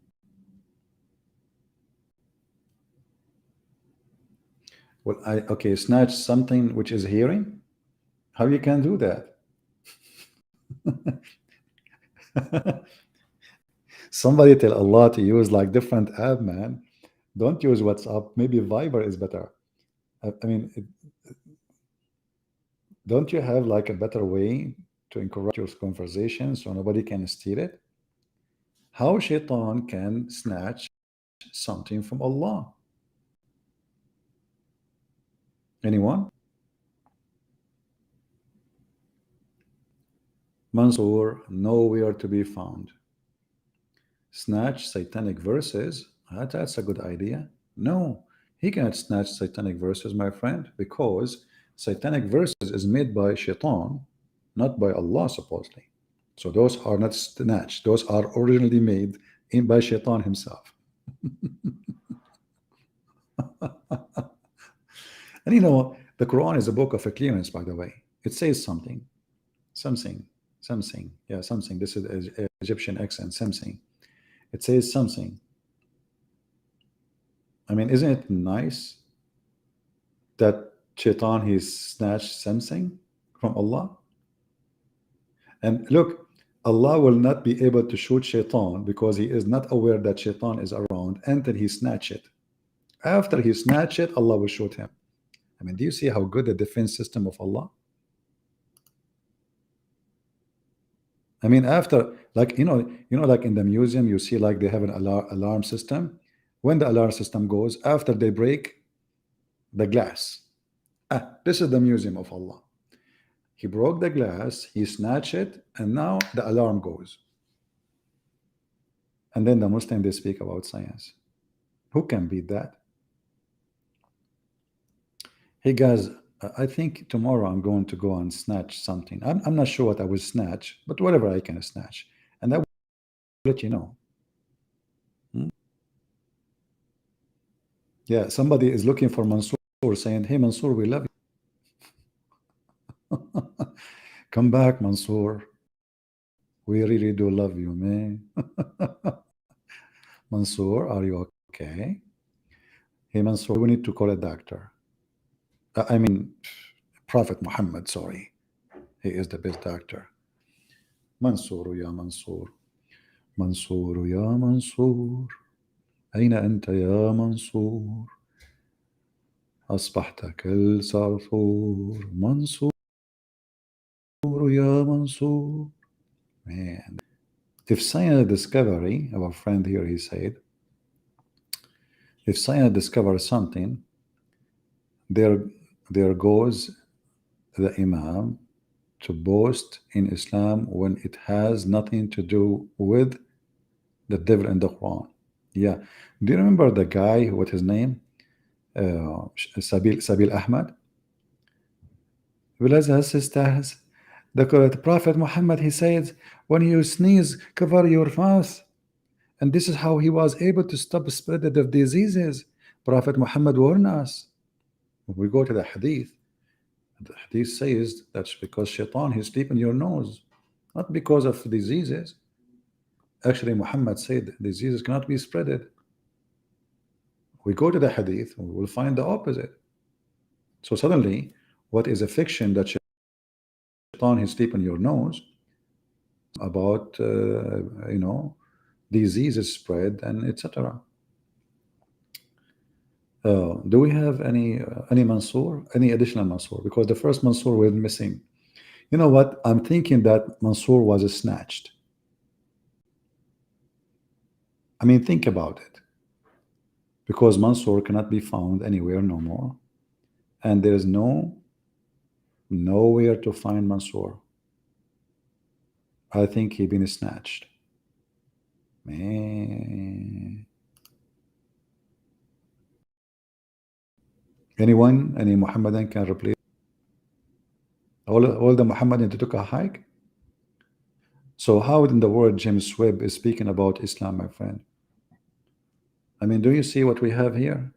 Well, okay, snatch something which is hearing? How you can do that? Somebody tell Allah to use like different app, man. Don't use WhatsApp. Maybe Viber is better. I mean, don't you have like a better way to encourage your conversation so nobody can steal it? How shaitan can snatch something from Allah? Anyone? Mansour, nowhere to be found. Snatch satanic verses? That's a good idea. No, he cannot snatch satanic verses, my friend, because satanic verses is made by shaitan, not by Allah, supposedly. So those are not snatched. Those are originally made by shaitan himself. And you know, the Quran is a book of a clearance, by the way. It says something. Yeah, something. This is Egyptian accent, something. It says something. I mean, isn't it nice that shaitan, he snatched something from Allah? And look, Allah will not be able to shoot shaitan because he is not aware that shaitan is around until he snatch it. After he snatch it, Allah will shoot him. I mean, do you see how good the defense system of Allah? I mean, after, like, like in the museum, you see like they have an alarm system. When the alarm system goes, after they break the glass, this is the museum of Allah. He broke the glass, he snatched it, and now the alarm goes. And then the Muslim, they speak about science. Who can beat that? Hey guys, I think tomorrow I'm going to go and snatch something. I'm not sure what I will snatch, but whatever I can snatch. And I will let you know. Yeah, somebody is looking for Mansour, saying, hey Mansour, we love you. Come back, Mansour. We really do love you, man. Mansour, are you okay? Hey Mansour, we need to call a doctor. I mean, Prophet Muhammad, sorry. He is the best doctor. Mansour ya Mansour. منصور يا منصور أين أنت يا منصور أصبحت كالصرصور منصور يا منصور. Man, if science discovery, our friend here, he said, if science discovers something, there goes the Imam to boast in Islam when it has nothing to do with the devil in the Quran. Yeah. Do you remember the guy, what his name? Sabil Ahmad. The Prophet Muhammad, he says, when you sneeze, cover your mouth. And this is how he was able to stop the spread of diseases. Prophet Muhammad warned us. When we go to the hadith, the hadith says that's because shaitan, he sleep in your nose, not because of diseases. Actually, Muhammad said diseases cannot be spreaded. We go to the hadith, we will find the opposite. So suddenly, what is a fiction that shaitan, he sleep in your nose, about diseases spread and etc. Do we have any Mansour, any additional Mansour? Because the first Mansour we're missing. You know what? I'm thinking that Mansour was snatched. I mean, think about it. Because Mansour cannot be found anywhere no more, and there is nowhere to find Mansour. I think he been snatched. Man. Anyone, any Muhammadan can replace all the Muhammadan took a hike? So how in the world James Webb is speaking about Islam, my friend? I mean, do you see what we have here?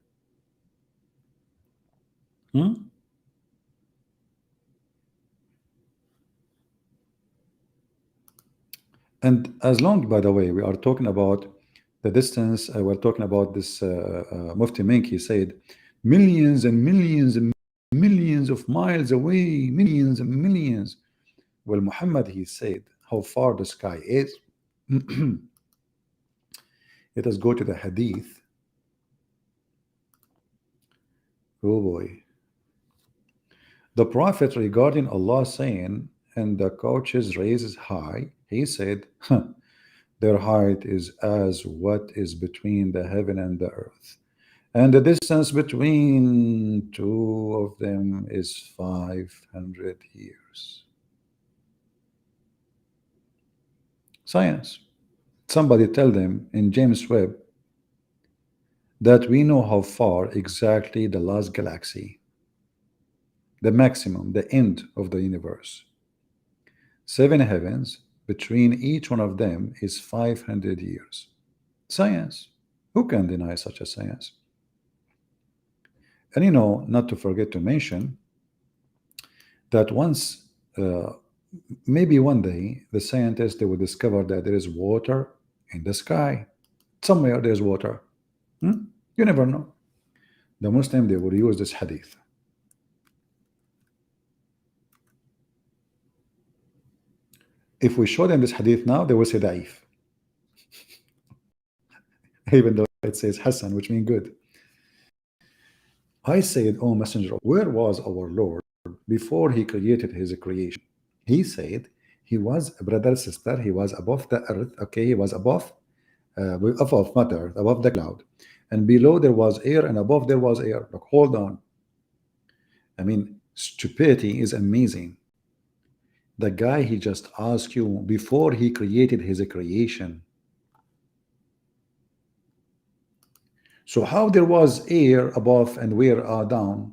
And as long, by the way, we are talking about the distance, we're talking about this Mufti Menk, he said, millions and millions and millions of miles away, millions and millions. Well, Muhammad, he said, how far the sky is. Let us go to the hadith. Oh boy. The Prophet, regarding Allah saying, and the couches raises high, he said, their height is as what is between the heaven and the earth, and the distance between two of them is 500 years. Science. Somebody tell them in James Webb that we know how far exactly the last galaxy, the maximum, the end of the universe. 7 heavens, between each one of them is 500 years. Science. Who can deny such a science? And not to forget to mention that once, maybe one day, the scientists, they will discover that there is water in the sky. Somewhere there's water. You never know. The Muslim, they will use this hadith. If we show them this hadith now, they will say da'if. Even though it says Hassan, which means good. I said, O Messenger, where was our Lord before he created his creation? He said He was, brother, sister, he was above the earth, okay? He was above, not the earth, above the cloud. And below there was air, and above there was air. Like, hold on. I mean, stupidity is amazing. The guy, he just asked you before he created his creation. So how there was air above and where down?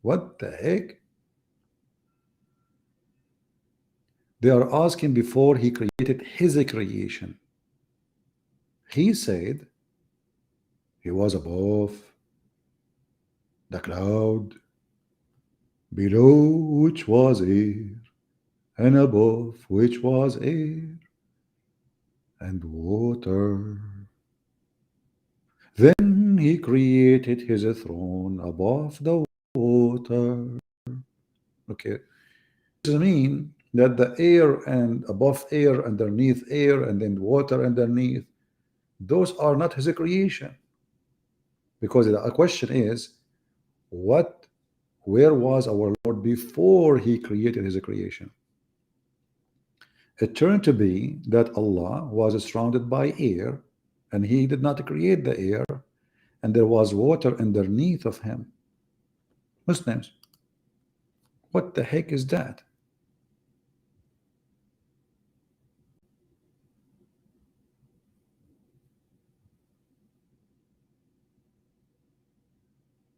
What the heck? They are asking before he created his creation. He said he was above the cloud, below which was air, and above which was air and water. Then he created his throne above the water. Okay, does it mean that the air and above air, underneath air, and then water underneath, those are not his creation? Because the question is, where was our Lord before he created his creation? It turned to be that Allah was surrounded by air, and he did not create the air, and there was water underneath of him. Muslims, what the heck is that?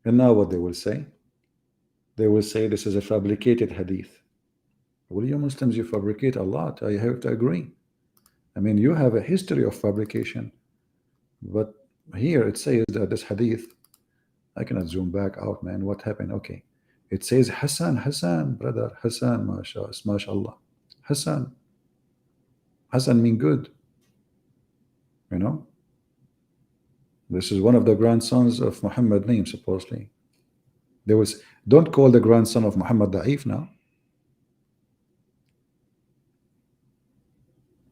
And now what they will say? They will say this is a fabricated hadith. Well, you Muslims, you fabricate a lot. I have to agree. I mean, you have a history of fabrication. But here it says that this hadith, I cannot zoom back out, man. What happened? Okay. It says Hassan, brother. Hassan, mashallah. Hassan. Hassan mean good. You know? This is one of the grandsons of Muhammad name, supposedly. There was, don't call the grandson of Muhammad Da'if now.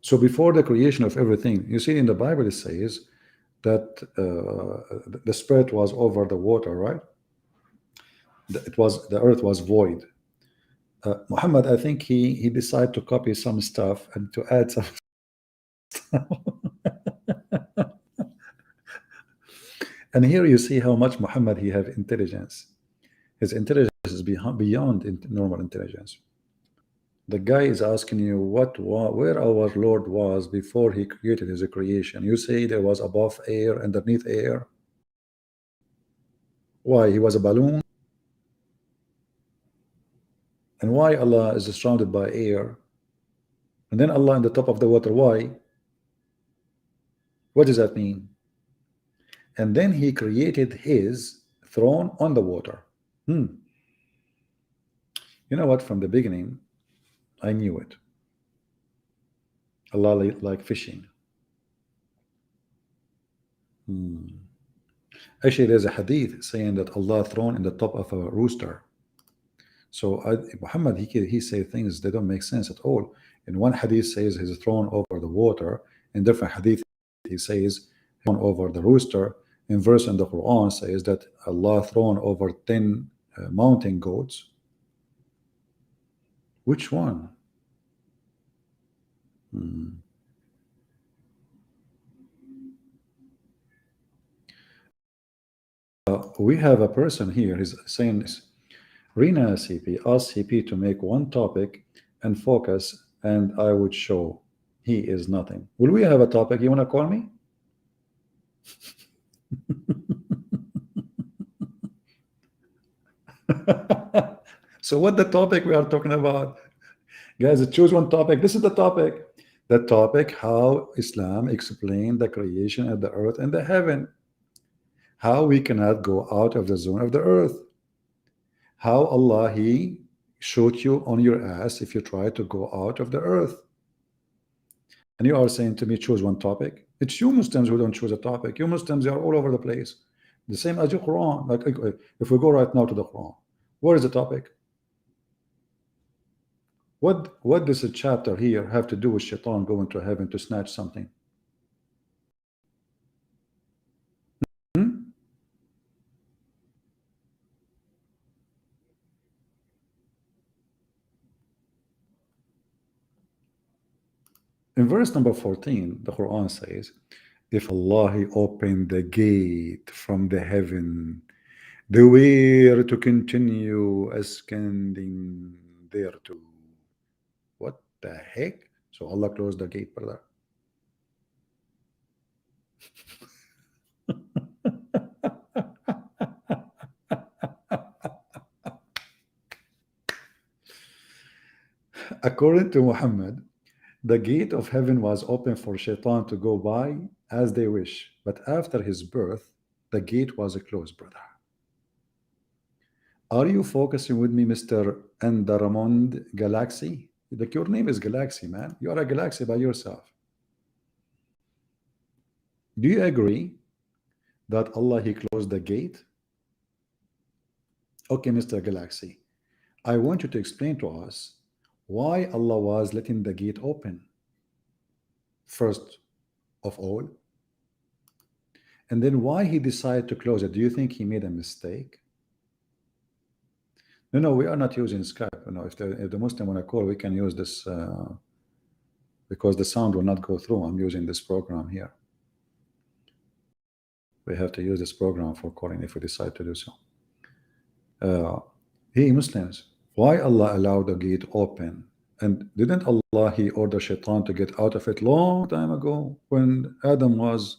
So before the creation of everything, you see in the Bible it says that the Spirit was over the water, right? The earth was void. Muhammad, I think he decided to copy some stuff and to add some stuff. And here you see how much Muhammad he have intelligence. His intelligence is beyond normal intelligence. The guy is asking you where our Lord was before he created his creation. You say there was above air, underneath air. Why? He was a balloon? And why Allah is surrounded by air? And then Allah in the top of the water. Why? What does that mean? And then he created his throne on the water. You know what? From the beginning, I knew it. Allah like fishing. Actually, there's a hadith saying that Allah thrown in the top of a rooster. So Muhammad, he say things that don't make sense at all. In one hadith says he's thrown over the water. In different hadith he says thrown over the rooster. In verse in the Quran says that Allah thrown over 10 mountain goats. Which one? We have a person here. He's saying this. Rina CP asked CP to make one topic and focus, and I would show he is nothing. Will we have a topic? You want to call me? So what the topic we are talking about? Guys, choose one topic. This is the topic. The topic, how Islam explained the creation of the earth and the heaven. How we cannot go out of the zone of the earth. How Allah, he shoot you on your ass if you try to go out of the earth. And you are saying to me, choose one topic. It's you Muslims who don't choose a topic. You Muslims are all over the place. The same as your Quran. Like if we go right now to the Quran, what is the topic? What does a chapter here have to do with Shaitan going to heaven to snatch something? In verse number 14, the Quran says, if Allah he opened the gate from the heaven, they were to continue ascending there too. What the heck? So Allah closed the gate, brother. According to Muhammad, the gate of heaven was open for shaitan to go by as they wish. But after his birth, the gate was closed, brother. Are you focusing with me, Mr. Endaramond Galaxy? Like your name is Galaxy, man. You are a galaxy by yourself. Do you agree that Allah he closed the gate? Okay, Mr. Galaxy, I want you to explain to us why Allah was letting the gate open first of all, and then why he decided to close it. Do you think he made a mistake? No, we are not using Skype. No, if the Muslim want to call, we can use this because the sound will not go through. I'm using this program here. We have to use this program for calling if we decide to do so. Hey Muslims, why Allah allowed the gate open? And didn't Allah he order shaitan to get out of it long time ago when Adam was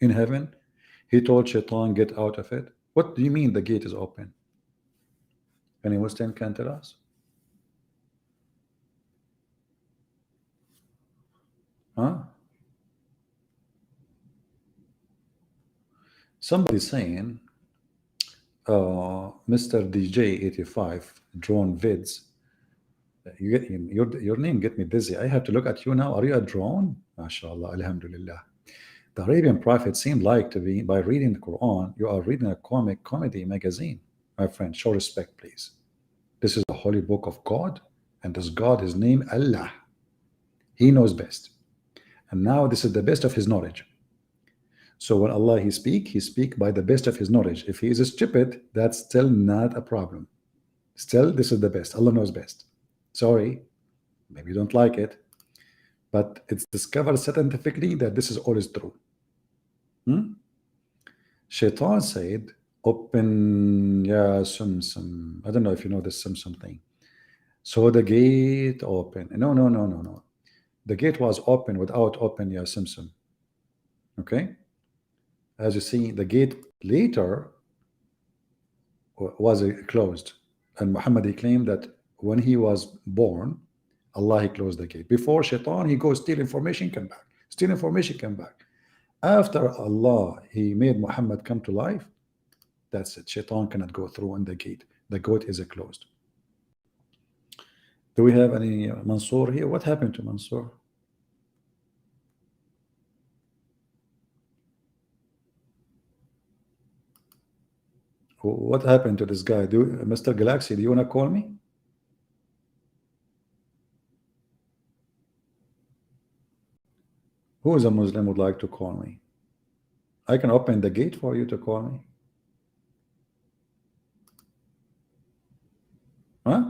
in heaven? He told shaitan get out of it. What do you mean the gate is open? Any Muslim can tell us? Huh? Somebody saying Mr. DJ85 drone vids. You get your name get me dizzy. I have to look at you now. Are you a drone? MashaAllah, Alhamdulillah. The Arabian Prophet seemed like to be, by reading the Quran, you are reading a comedy magazine. My friend, show respect, please. This is the holy book of God, and this God is named Allah. He knows best. And now this is the best of his knowledge. So when Allah he speak by the best of his knowledge. If he is stupid, that's still not a problem. Still, this is the best. Allah knows best. Sorry, maybe you don't like it, but it's discovered scientifically that this is always true. Shaitan said, open ya Sumsum. I don't know if you know this Sumsum thing. So the gate open. No. The gate was open without open ya Sumsum. Okay? As you see, the gate later was closed. And Muhammad he claimed that when he was born, Allah he closed the gate. Before shaitan, he goes steal information, come back. Steal information, come back. After Allah, he made Muhammad come to life. That's it. Shaitan cannot go through in the gate. The gate is closed. Do we have any Mansour here? What happened to Mansour? What happened to this guy? Mr. Galaxy, do you want to call me? Who is a Muslim would like to call me? I can open the gate for you to call me. Huh?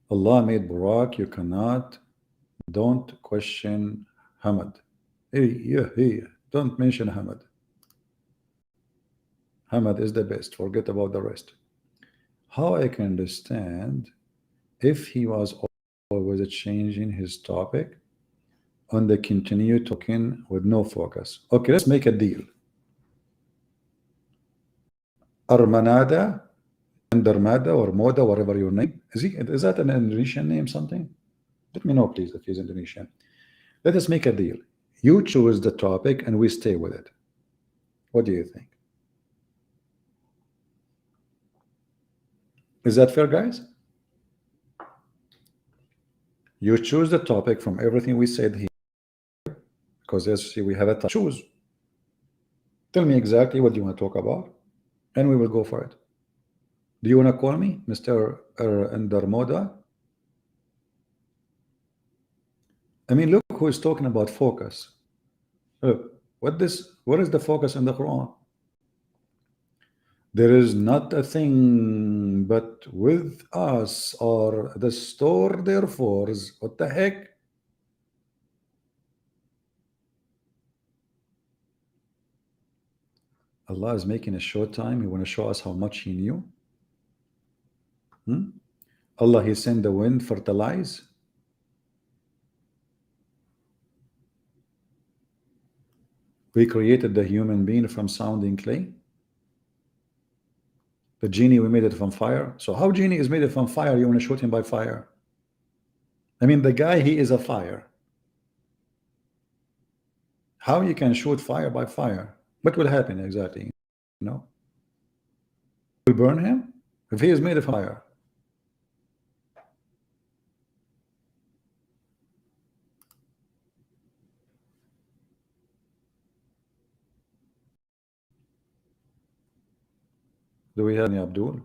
Allah made Burak, you cannot. Don't question Hamad. Hey, don't mention Hamad. Hamad is the best. Forget about the rest. How I can understand if he was always changing his topic on the continue talking with no focus. Okay, let's make a deal. Armanada, Andarmada, or Moda, whatever your name is that an Indonesian name? Something? Let me know, please, if he's Indonesian. Let us make a deal. You choose the topic and we stay with it. What do you think? Is that fair, guys? You choose the topic from everything we said here, because as you see, we have a choose. Tell me exactly what you want to talk about, and we will go for it. Do you want to call me, Mr. Endarmoda? I mean, look who is talking about focus. What is the focus in the Quran? There is not a thing but with us or the store therefore. What the heck? Allah is making a short time. He want to show us how much He knew. Allah, He sent the wind fertilize. We created the human being from sounding clay. The genie, we made it from fire. So how genie is made it from fire? You want to shoot him by fire? I mean, the guy, he is a fire. How you can shoot fire by fire? What will happen exactly? You know, will burn him if he is made of fire. Do we have any Abdul?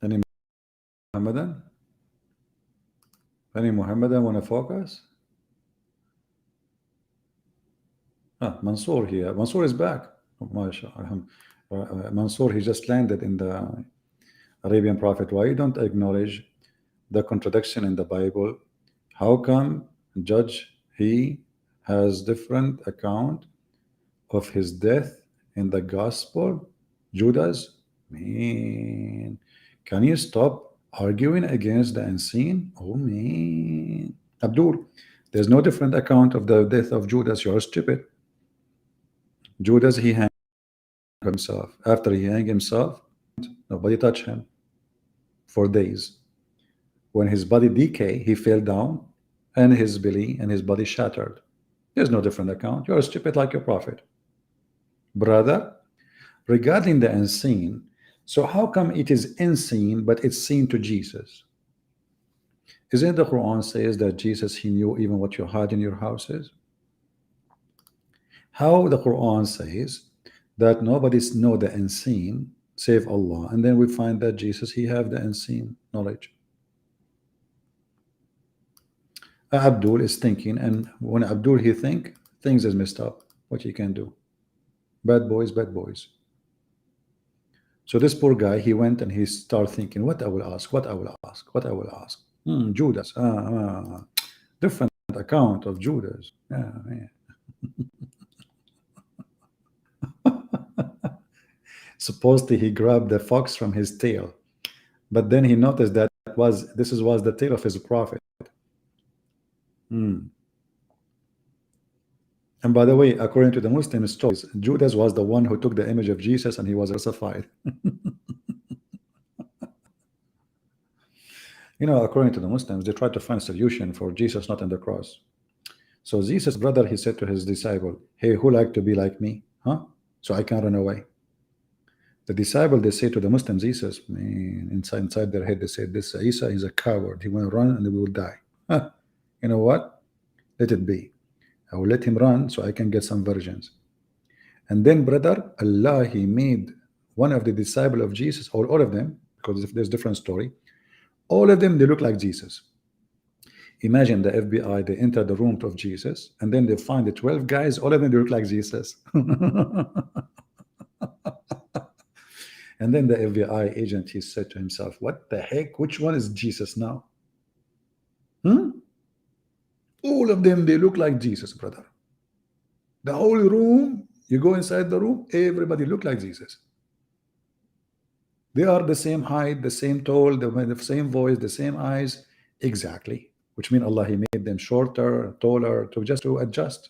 Any Muhammadan? Any Muhammadan want to focus? Mansour here. Mansour is back. Mansour, he just landed in the Arabian Prophet. Why you don't acknowledge the contradiction in the Bible? How come Judge, he has different account of his death in the Gospel? Judas, man, can you stop arguing against the unseen? Oh man, Abdul, there's no different account of the death of Judas. You're stupid. Judas, he hanged himself. After he hanged himself, nobody touched him for days. When his body decayed, he fell down and his belly and his body shattered. There's no different account. You're stupid like your prophet. Brother, regarding the unseen, so how come it is unseen but it's seen to Jesus? Isn't the Quran says that Jesus, he knew even what you had in your houses? How the Quran says that nobody's know the unseen save Allah, and then we find that Jesus, he have the unseen knowledge. Abdul is thinking, and when Abdul he think, things is messed up. What he can do? Bad boys, bad boys. So this poor guy, he went and he started thinking, what I will ask, what I will ask, what I will ask. Judas, different account of Judas. Supposedly he grabbed the fox from his tail, but then he noticed that this was the tail of his prophet. And by the way, according to the Muslim stories, Judas was the one who took the image of Jesus and he was crucified. You know, according to the Muslims, they tried to find a solution for Jesus not on the cross. So Jesus' brother, he said to his disciple, hey, who like to be like me? So I can run away. The disciple, they say to the Muslims, Jesus, man, inside their head, they say, this Isa is a coward. He will run and we will die. You know what? Let it be. I will let him run so I can get some virgins. And then, brother, Allah, he made one of the disciples of Jesus, or all of them, because there's different story, all of them, they look like Jesus. Imagine the FBI, they enter the room of Jesus, and then they find the 12 guys, all of them, they look like Jesus. And then the FBI agent, he said to himself, what the heck? Which one is Jesus now? All of them, they look like Jesus, brother. The whole room, you go inside the room, everybody look like Jesus. They are the same height, the same tall, the same voice, the same eyes, exactly. Which means Allah, he made them shorter, taller, to adjust.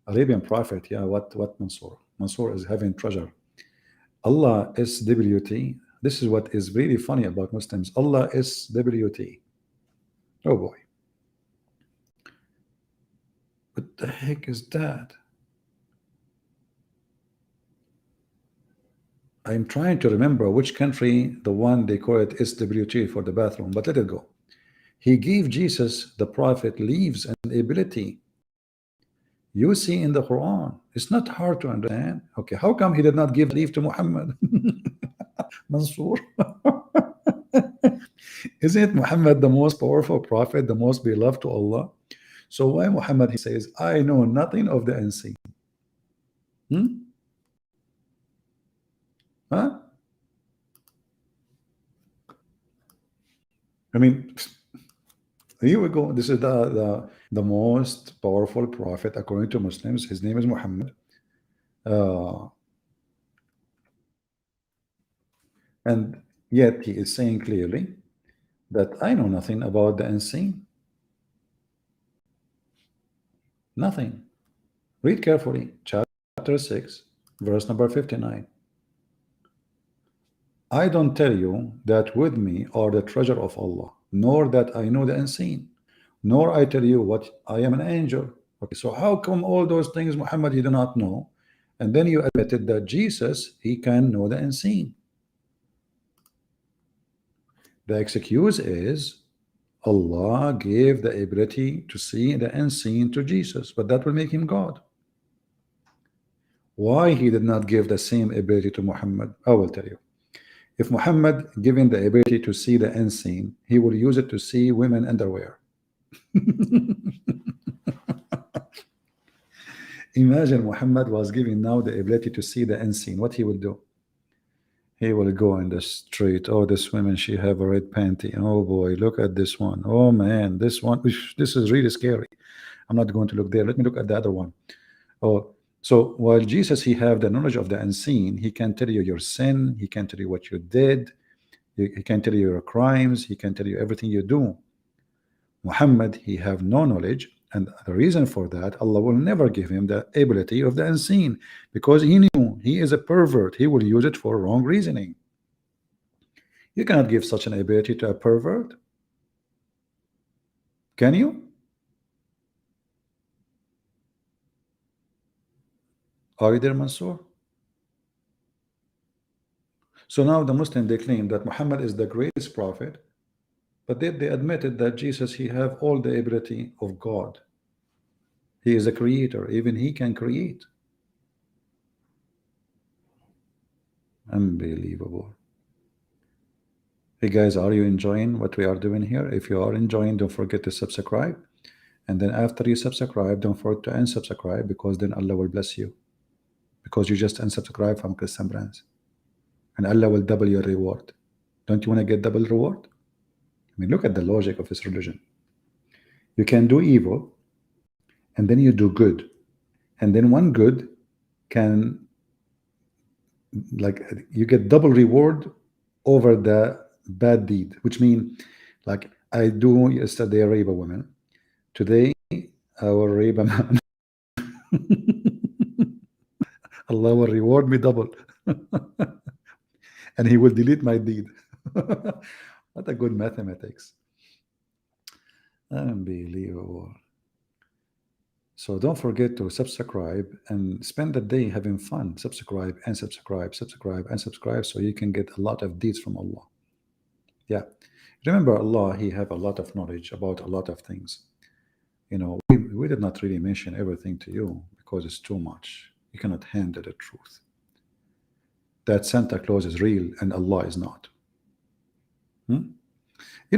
Arabian Prophet, yeah, what Mansour? Mansour is having treasure. Allah SWT. This is what is really funny about Muslims. Allah SWT. Oh boy. What the heck is that? I'm trying to remember which country, the one they call it SWT for the bathroom, but let it go. He gave Jesus, the prophet, leaves and ability. You see in the Quran, it's not hard to understand. Okay, how come he did not give leave to Muhammad? Mansour. Isn't Muhammad the most powerful prophet, the most beloved to Allah? So why Muhammad, he says, I know nothing of the unseen. Hmm? Huh? I mean, here we go. This is the most powerful prophet according to Muslims. His name is Muhammad. Uh, and yet he is saying clearly that I know nothing about the unseen. Nothing. Read carefully. Chapter 6, verse number 59. I don't tell you that with me are the treasure of Allah, nor that I know the unseen, nor I tell you what I am an angel. Okay, so how come all those things Muhammad he do not know? And then you admitted that Jesus he can know the unseen. The excuse is Allah gave the ability to see the unseen to Jesus, but that will make him God. Why he did not give the same ability to Muhammad? I will tell you. If Muhammad given the ability to see the unseen, he will use it to see women underwear. Imagine Muhammad was given now the ability to see the unseen. What he will do? He will go in the street. Oh, this woman, she have a red panty. Oh boy, look at this one. Oh man, this one. This is really scary. I'm not going to look there. Let me look at the other one. Oh, so while Jesus, he have the knowledge of the unseen, he can tell you your sin. He can tell you what you did. He can tell you your crimes. He can tell you everything you do. Muhammad, he have no knowledge, and the reason for that, Allah will never give him the ability of the unseen, because he knew he is a pervert. He will use it for wrong reasoning. You cannot give such an ability to a pervert, can you? Are you there, Mansoor? So now the Muslim, they claim that Muhammad is the greatest prophet, but they admitted that Jesus, he have all the ability of God. He is a creator. Even he can create. Unbelievable. Hey guys, are you enjoying what we are doing here? If you are enjoying, don't forget to subscribe. And then after you subscribe, don't forget to unsubscribe, because then Allah will bless you. Because you just unsubscribe from Christian Brands. And Allah will double your reward. Don't you want to get double reward? I mean, look at the logic of this religion. You can do evil, and then you do good. And then one good can, like, you get double reward over the bad deed, which means, like, I do yesterday rape a woman. Today, I will rape a man. Allah will reward me double. And he will delete my deed. What a good mathematics. Unbelievable. So don't forget to subscribe and spend the day having fun. Subscribe and subscribe, subscribe and subscribe, so you can get a lot of deeds from Allah. Yeah. Remember, Allah, he have a lot of knowledge about a lot of things. You know, we did not really mention everything to you because it's too much. You cannot handle the truth. That Santa Claus is real and Allah is not. You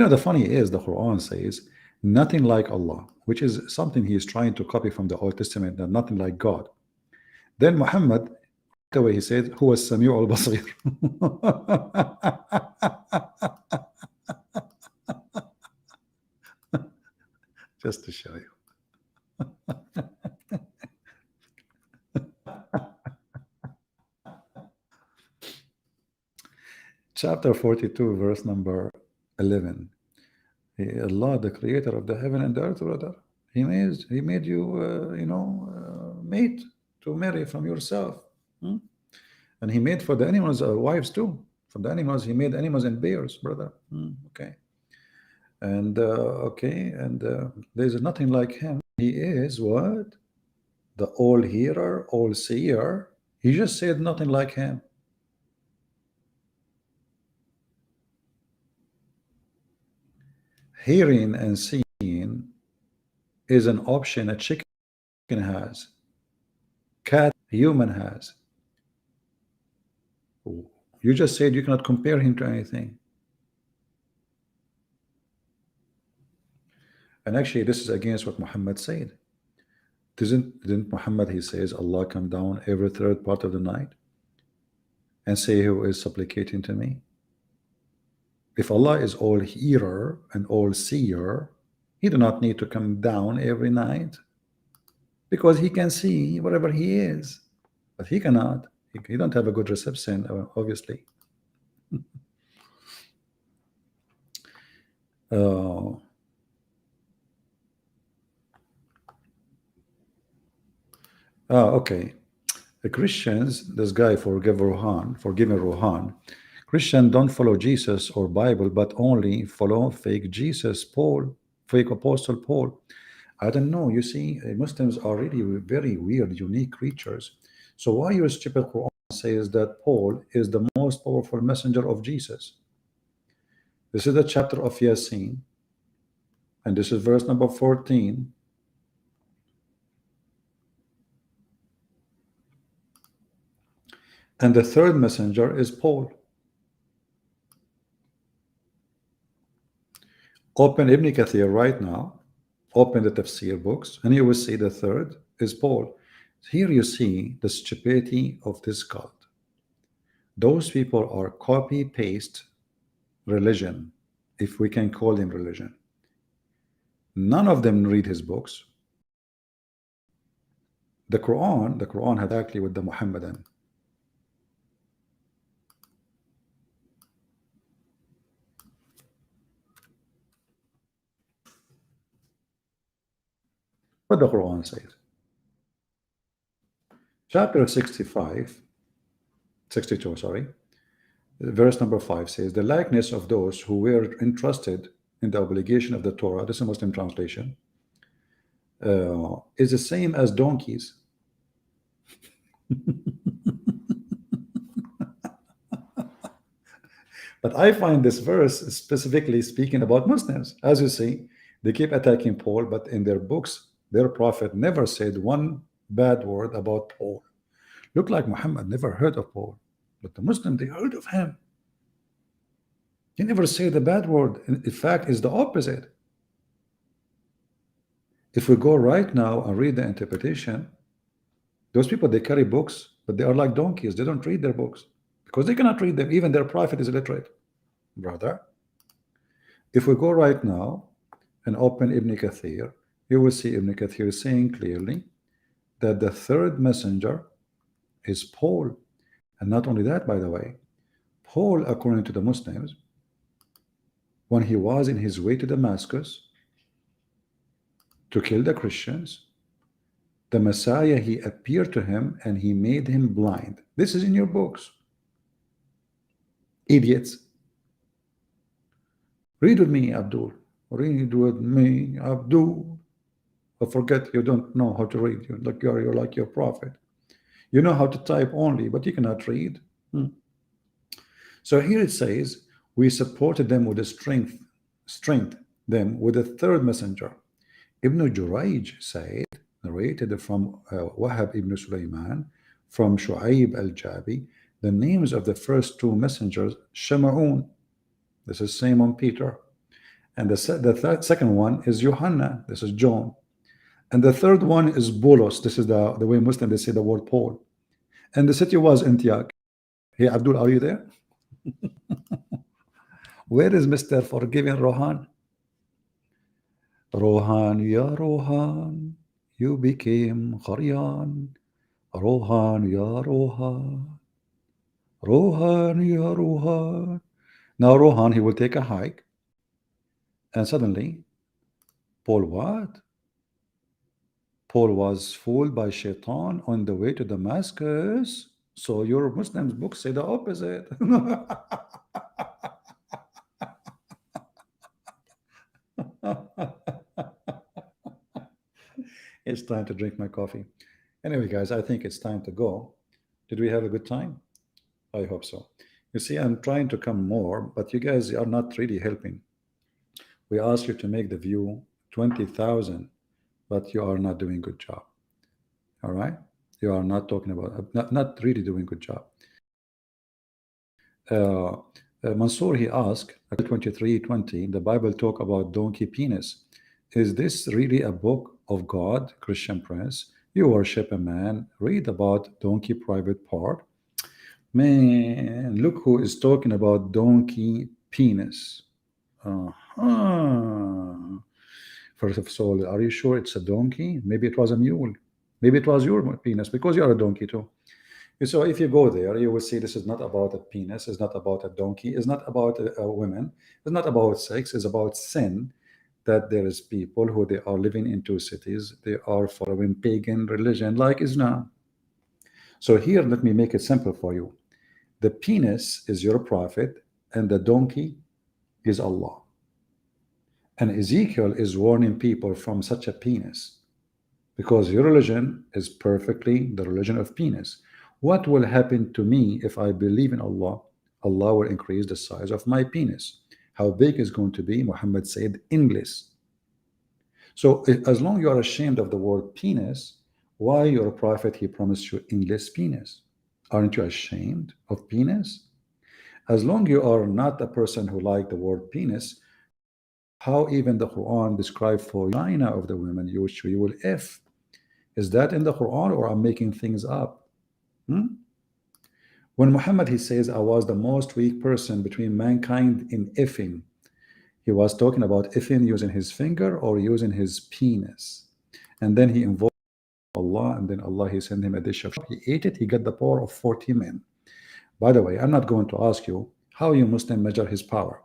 know, the funny is, the Quran says nothing like Allah, which is something he is trying to copy from the Old Testament, that nothing like God. Then Muhammad, the way he said, who was Sami'u al-Basir. Just to show you. Chapter 42, verse number 11. Allah, the creator of the heaven and the earth, brother, he made you, mate to marry from yourself. And he made for the animals wives too. From the animals, he made animals and bears, brother. Okay. And there's nothing like him. He is what? The all hearer, all seer. He just said nothing like him. Hearing and seeing is an option a chicken has, cat, human has. You just said you cannot compare him to anything. And actually, this is against what Muhammad said. Didn't Muhammad, he says, Allah come down every third part of the night and say, who is supplicating to me? If Allah is all hearer and all seer, he do not need to come down every night, because he can see wherever he is, but he cannot. He don't have a good reception, obviously. Okay. The Christians, this guy forgiving Rohan, Christian don't follow Jesus or Bible, but only follow fake Jesus, Paul, fake Apostle Paul. I don't know. You see, Muslims are really very weird, unique creatures. So why your stupid Quran says that Paul is the most powerful messenger of Jesus? This is the chapter of Yasin, and this is verse number 14. And the third messenger is Paul. Open Ibn Kathir right now. Open the tafsir books, and you will see the third is Paul. Here you see the stupidity of this cult. Those people are copy-paste religion, if we can call them religion. None of them read his books. The Quran had actually with the Muhammadan. What the Quran says. Chapter 62, sorry. Verse number 5 says, the likeness of those who were entrusted in the obligation of the Torah, this is a Muslim translation, is the same as donkeys. But I find this verse specifically speaking about Muslims. As you see, they keep attacking Paul, but in their books, their prophet never said one bad word about Paul. Look like Muhammad never heard of Paul, but the Muslim, they heard of him. He never said the bad word. In fact, it's the opposite. If we go right now and read the interpretation, those people, they carry books, but they are like donkeys. They don't read their books because they cannot read them. Even their prophet is illiterate, brother. If we go right now and open Ibn Kathir, you will see Ibn Kathir saying clearly that the third messenger is Paul. And not only that, by the way, Paul, according to the Muslims, when he was in his way to Damascus to kill the Christians, the Messiah, he appeared to him and he made him blind. This is in your books. Idiots. Read with me, Abdul. Read with me, Abdul. I forget you don't know how to read. You're like your prophet. You know how to type only, but you cannot read. So here it says, we supported them with a strength them with a third messenger. Ibn Jurayj said, narrated from Wahab ibn Sulaiman, from Shu'aib al-Jabi, the names of the first two messengers, Shama'un. This is Simon Peter. And the second one is Yohanna. This is John. And the third one is Bolos. This is the way Muslims, they say the word Paul. And the city was Antioch. Hey, Abdul, are you there? Where is Mr. Forgiving Rohan? Rohan, ya Rohan, you became Qaryan. Rohan, ya Rohan. Rohan, ya Rohan. Now Rohan, he will take a hike. And suddenly, Paul what? Paul was fooled by Shaitan on the way to Damascus. So your Muslims books say the opposite. It's time to drink my coffee. Anyway, guys, I think it's time to go. Did we have a good time? I hope so. You see, I'm trying to come more, but you guys are not really helping. We asked you to make the view 20,000, but you are not doing a good job. All right? You are not talking about, not really doing a good job. Mansour, he asked, 23:20, the Bible talk about donkey penis. Is this really a book of God, Christian Prince? You worship a man, read about donkey private part. Man, look who is talking about donkey penis. Uh-huh. First of all, are you sure it's a donkey? Maybe it was a mule. Maybe it was your penis because you are a donkey too. So if you go there, you will see this is not about a penis, it's not about a donkey, it's not about a woman, it's not about sex, it's about sin. That there is people who they are living in two cities, they are following pagan religion like Islam. So here, let me make it simple for you. The penis is your prophet, and the donkey is Allah. And Ezekiel is warning people from such a penis, because your religion is perfectly the religion of penis. What will happen to me if I believe in Allah? Allah will increase the size of my penis. How big is going to be? Muhammad said, endless. So as long you are ashamed of the word penis, why your prophet, he promised you endless penis? Aren't you ashamed of penis? As long you are not a person who like the word penis, how even the Quran describe for vagina of the women, which we will F. Is that in the Quran or I'm making things up? When Muhammad, he says, I was the most weak person between mankind in effing, he was talking about effing using his finger or using his penis. And then he invoked Allah, and then Allah, he sent him a dish of, he ate it, he got the power of 40 men. By the way, I'm not going to ask you how you Muslim measure his power.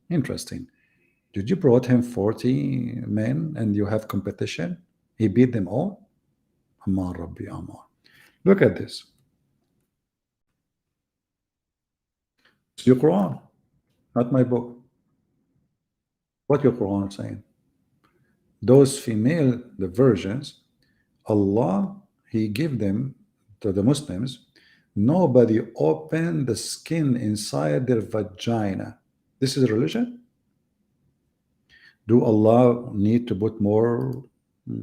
Interesting. Did you brought him 40 men and you have competition? He beat them all? Ammar Rabbi Ammar. Look at this. It's your Quran, not my book. What your Quran is saying? Those female, the virgins, Allah, he gave them to the Muslims. Nobody opened the skin inside their vagina. This is religion? Do Allah need to put more?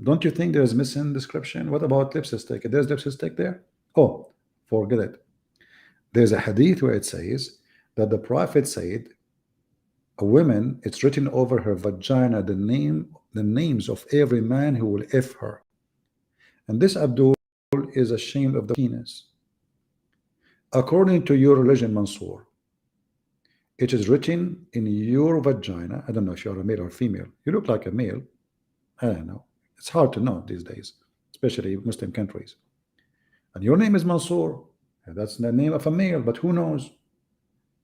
Don't you think there's missing description? What about lipstick? There's lipstick there? Oh, forget it. There's a hadith where it says that the Prophet said, a woman, it's written over her vagina the names of every man who will F her. And this Abdul is ashamed of the penis. According to your religion, Mansour, it is written in your vagina. I don't know if you're a male or female. You look like a male. I don't know. It's hard to know these days, especially Muslim countries. And your name is Mansour. That's the name of a male, but who knows?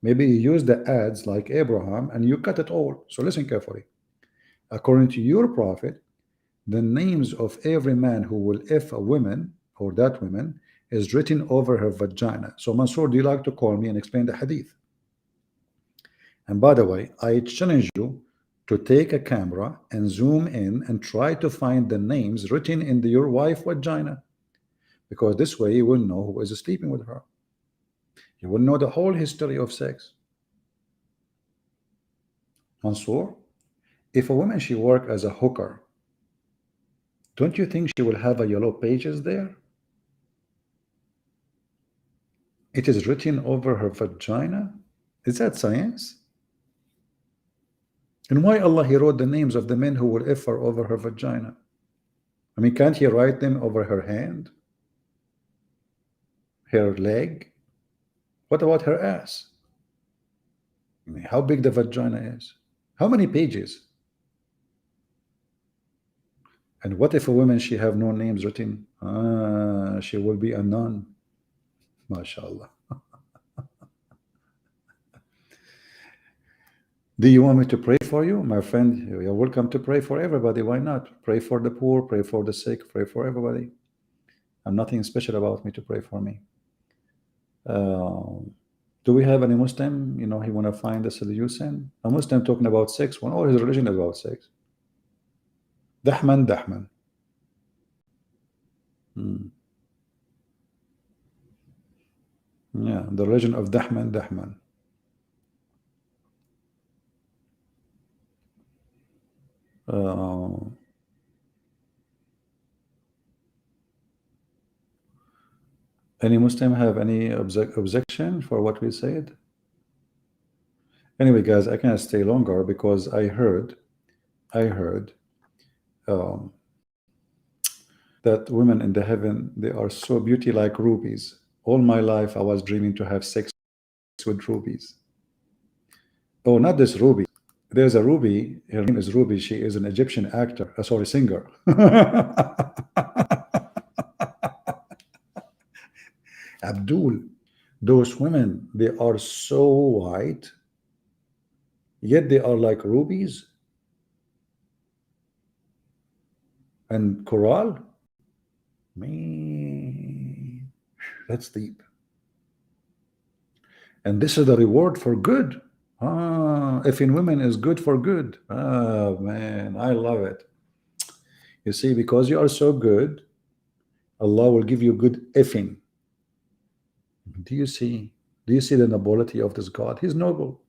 Maybe you use the ads like Abraham and you cut it all. So listen carefully. According to your prophet, the names of every man who will F a woman or that woman is written over her vagina. So Mansour, do you like to call me and explain the hadith? And by the way, I challenge you to take a camera and zoom in and try to find the names written in your wife's vagina, because this way you will know who is sleeping with her. You will know the whole history of sex. Mansour, if a woman, she work as a hooker, don't you think she will have a yellow pages there? It is written over her vagina. Is that science? And why Allah, he wrote the names of the men who will F her over her vagina? I mean, can't he write them over her hand, her leg? What about her ass? I mean, how big the vagina is? How many pages? And what if a woman, she have no names written? She will be a nun. MashaAllah. Do you want me to pray for you? My friend, you're welcome to pray for everybody. Why not? Pray for the poor, pray for the sick, pray for everybody. I'm nothing special about me to pray for me. Do we have any Muslim, you know, he want to find a solution? A Muslim talking about sex when all his religion is about sex. Dahman. Yeah, the religion of Dahman. Any Muslim have any objection for what we said? Anyway, guys, I can't stay longer because I heard I heard that women in the heaven, they are so beauty like rubies. All my life I was dreaming to have sex with rubies. Oh, not this Ruby. There's a Ruby. Her name is Ruby. She is an Egyptian actor. Sorry, singer. Abdul, those women, they are so white, yet they are like rubies and coral. Man, that's deep. And this is the reward for good. If in women is good for good. Oh man, I love it. You see, because you are so good, Allah will give you good effing. Do you see? Do you see the nobility of this God? He's noble.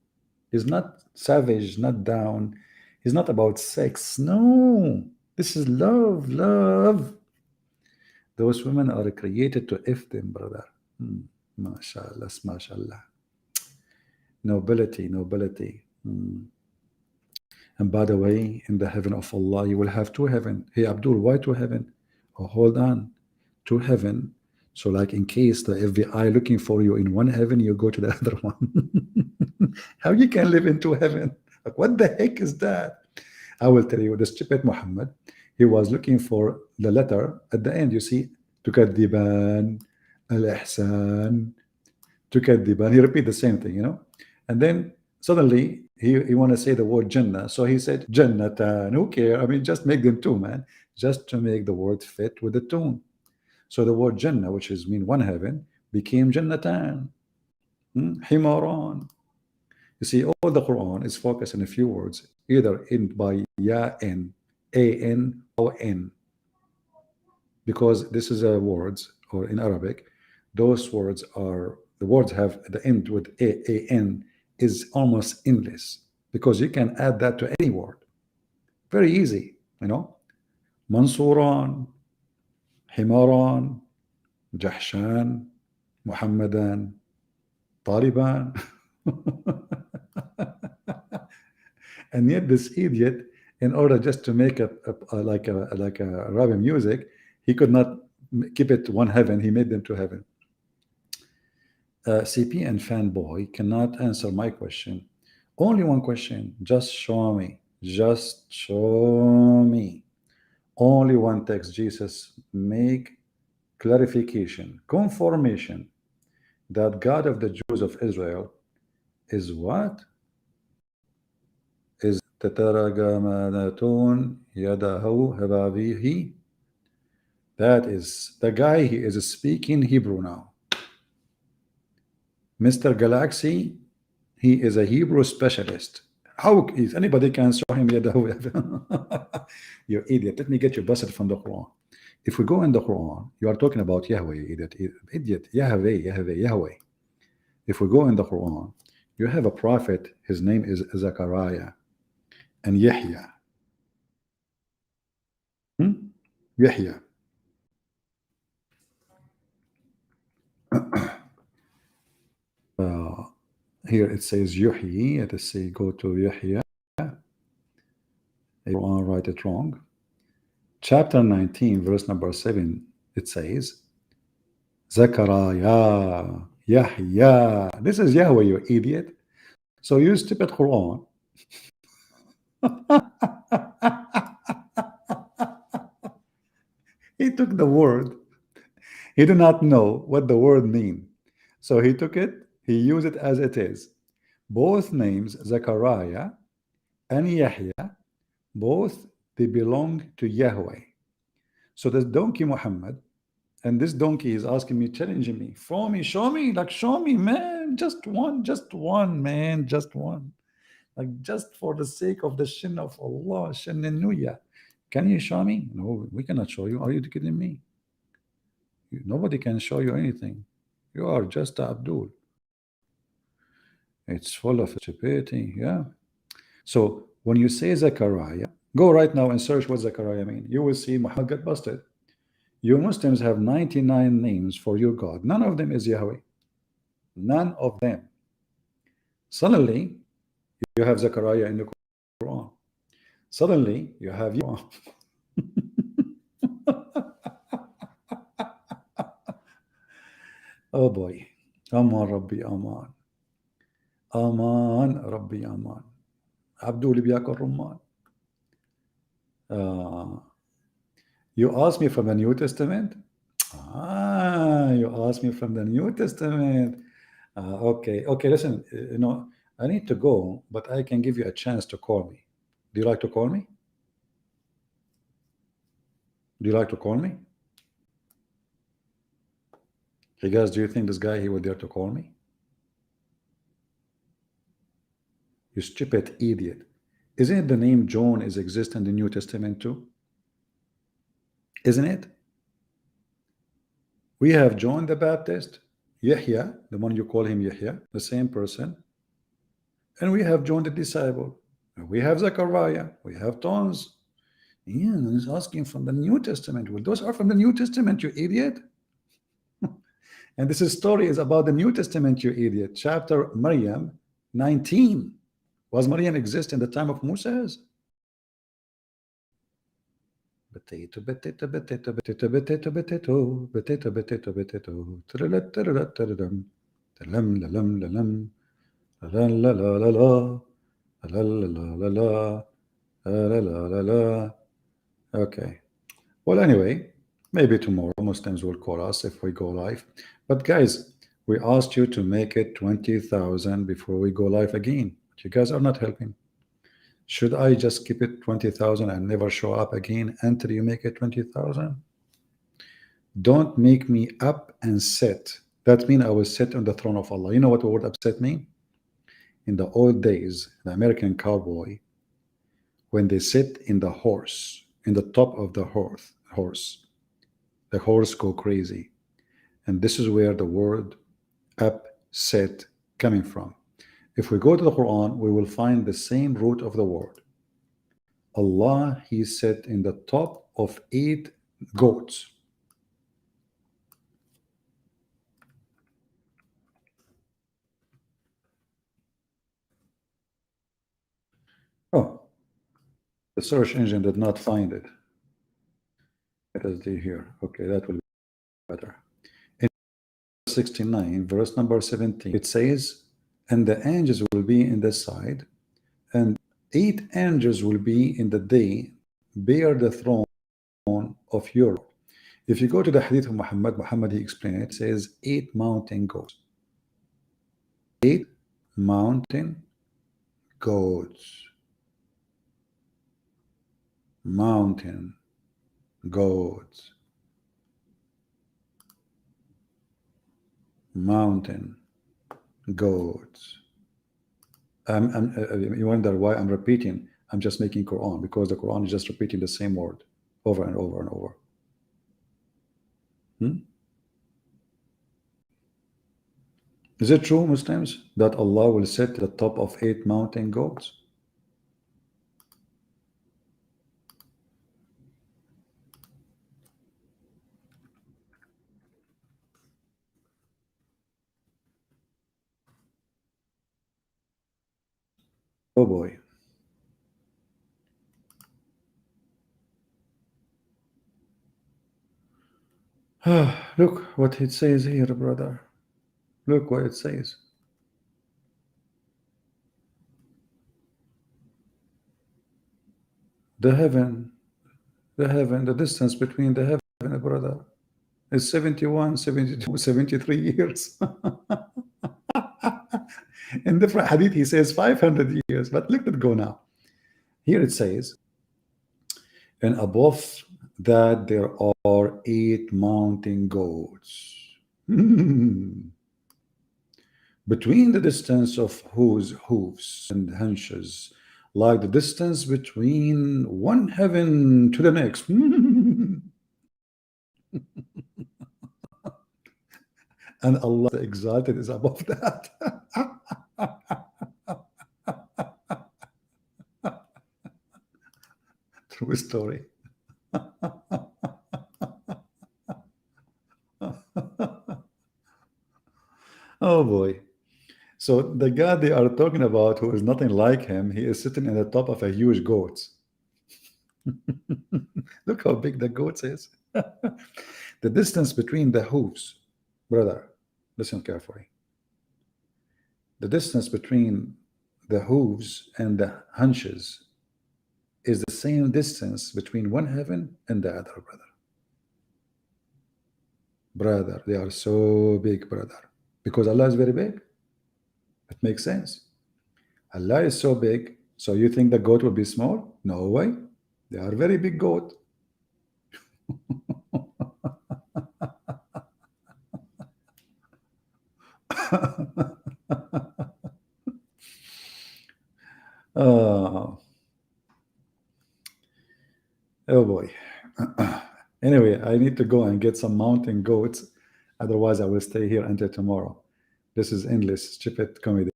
He's not savage, not down. He's not about sex. No, this is love, love. Those women are created to F them, brother. MashaAllah, MashaAllah. Nobility, nobility. And by the way, in the heaven of Allah, you will have two heaven. Hey, Abdul, why two heaven? Oh, hold on. Two heaven. So like in case the FBI looking for you in one heaven, you go to the other one. How you can live in two heaven? Like what the heck is that? I will tell you, the stupid Muhammad, he was looking for the letter at the end. You see, tukadiban, al-ihsan, tukadiban. He repeat the same thing, you know. And then suddenly he want to say the word Jannah. So he said Jannatan. Who care? I mean, just make them two, man. Just to make the word fit with the tune. So the word Jannah, which is mean one heaven, became Jannatan. Himaran. You see, all the Quran is focused on a few words, either in by Ya N, A-N, or N. Because this is a words, or in Arabic, those words are, the words have the end with A-N is almost endless. Because you can add that to any word. Very easy, you know. Mansuran, Himaran, Jahshan, Muhammadan, Taliban. And yet this idiot, in order just to make a Arabic music, he could not keep it one heaven. He made them two heaven. CP and fanboy cannot answer my question. Only one question. Just show me. Just show me. Only one text. Jesus make clarification, confirmation that God of the Jews of Israel is what? Is Tataragamanatun Yadahu Hababihi. That is the guy. He is speaking Hebrew now. Mr. Galaxy, he is a Hebrew specialist. How is anybody can show him Yadahu? You idiot. Let me get you busted from the Quran. If we go in the Quran, you are talking about Yahweh, idiot, Yahweh. If we go in the Quran, you have a prophet, his name is Zechariah and Yahya. Yahya. Here it says Yuhyi. Let us say go to Yahya. Quran write it wrong. Chapter 19, verse number 7, it says Zechariah, Yahya. This is Yahweh, you idiot. So you stupid Quran. He took the word. He did not know what the word mean. So he took it, he used it as it is. Both names, Zechariah and Yahya, both they belong to Yahweh. So this donkey Muhammad, and this donkey is asking me, challenging me, show me, like show me, man, just one, man, just one. Like just for the sake of the shin of Allah, Shannuya. Can you show me? No, we cannot show you. Are you kidding me? Nobody can show you anything. You are just Abdul. It's full of stupidity, yeah. So when you say Zechariah, go right now and search what Zechariah mean. You will see Muhammad get busted. You Muslims have 99 names for your God. None of them is Yahweh. None of them. Suddenly, you have Zechariah in the Quran. Suddenly you have you. Oh boy. Aman Rabbi Aman. Aman Rabbi Aman. عبده اللي بياكل رمان. Uh, you asked me from the New Testament? You asked me from the New Testament. Okay, listen, I need to go, but I can give you a chance to call me. Do you like to call me? Do you like to call me? Hey guys, do you think this guy, he would dare to call me? You stupid idiot. Isn't it the name John is exist in the New Testament too? Isn't it? We have John the Baptist, Yahya, the one you call him Yahya, the same person. And we have John the disciple. We have Zechariah. We have tons. Yeah, he's asking from the New Testament. Well, those are from the New Testament, you idiot. And this story is about the New Testament, you idiot. Chapter Maryam 19. Was Maryam exist in the time of Moses? Potato, potato, potato, potato, potato, potato, potato, potato, potato, tra-la-ta-ra-ta-ra-dum, ta-lam-la-lam-la-lam, la-la-la-la-la, la-la-la-la-la, la-la-la-la-la. Okay. Well, anyway, maybe tomorrow Muslims will call us if we go live. But guys, we asked you to make it 20,000 before we go live again. But you guys are not helping. Should I just keep it 20,000 and never show up again until you make it 20,000? Don't make me up and sit. That means I will sit on the throne of Allah. You know what the word upset mean? In the old days, the American cowboy, when they sit in the horse, in the top of the horse, the horse go crazy. And this is where the word upset coming from. If we go to the Quran, we will find the same root of the word. Allah, he sat in the top of 8 goats. Oh, the search engine did not find it. It is here. Okay, that will be better. In 69, verse number 17, it says, and the angels will be in the side, and 8 angels will be in the day, bear the throne of your Lord. If you go to the hadith of Muhammad, he explained it, says 8 mountain goats. 8 mountain goats. Mountain goats. Mountain goats. You wonder why I'm repeating. I'm just making Quran, because the Quran is just repeating the same word over and over and over. Is it true, Muslims, that Allah will sit at the top of 8 mountain goats? Oh boy. Look what it says here, brother. Look what it says. The heaven, the distance between the heaven, brother, is 71, 72, 73 years. In different hadith, he says 500 years, but look at go now. Here it says, and above that there are 8 mountain goats. Between the distance of whose hoofs and hunches, like the distance between one heaven to the next. And Allah the Exalted is above that. True story. Oh boy. So the God they are talking about, who is nothing like him, he is sitting in the top of a huge goat. Look how big the goat is. The distance between the hooves, brother, listen carefully. The distance between the hooves and the hunches is the same distance between one heaven and the other, brother. Brother, they are so big, brother. Because Allah is very big. It makes sense. Allah is so big, so you think the goat will be small? No way. They are very big goat. Oh, oh boy. Anyway, I need to go and get some mountain goats. Otherwise, I will stay here until tomorrow. This is endless stupid comedy.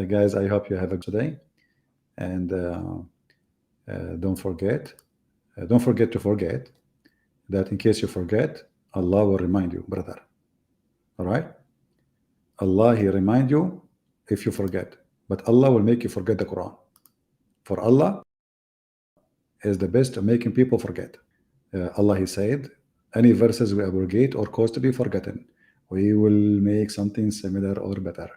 Guys, I hope you have a good day. And don't forget to forget that in case you forget, Allah will remind you, brother. All right? Allah, He remind you if you forget. But Allah will make you forget the Quran. For Allah is the best at making people forget. Allah, He said, any verses we abrogate or cause to be forgotten, we will make something similar or better.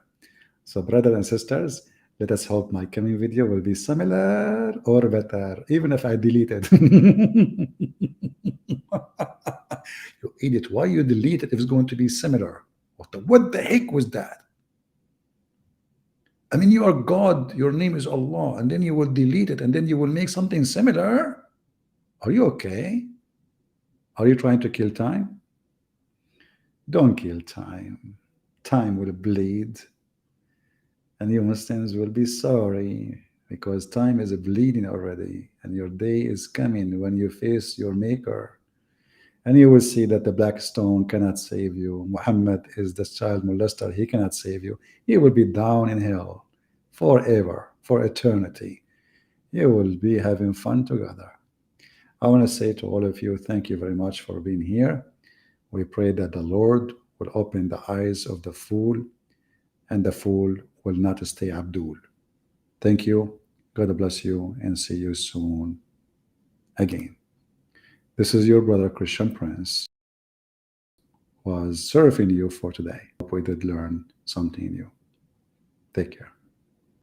So, brothers and sisters, let us hope my coming video will be similar or better, even if I delete it. You idiot, why you delete it if it's going to be similar? What the heck was that? I mean, you are God, your name is Allah, and then you will delete it, and then you will make something similar? Are you okay? Are you trying to kill time? Don't kill time. Time will bleed. And you Muslims will be sorry because time is bleeding already, and your day is coming when you face your maker. And you will see that the black stone cannot save you. Muhammad is the child molester. He cannot save you. He will be down in hell forever, for eternity. You will be having fun together. I want to say to all of you, thank you very much for being here. We pray that the Lord will open the eyes of the fool, and the fool will not stay Abdul. Thank you. God bless you, and see you soon again. This is your brother Christian Prince, was serving you for today. Hope we did learn something new. Take care.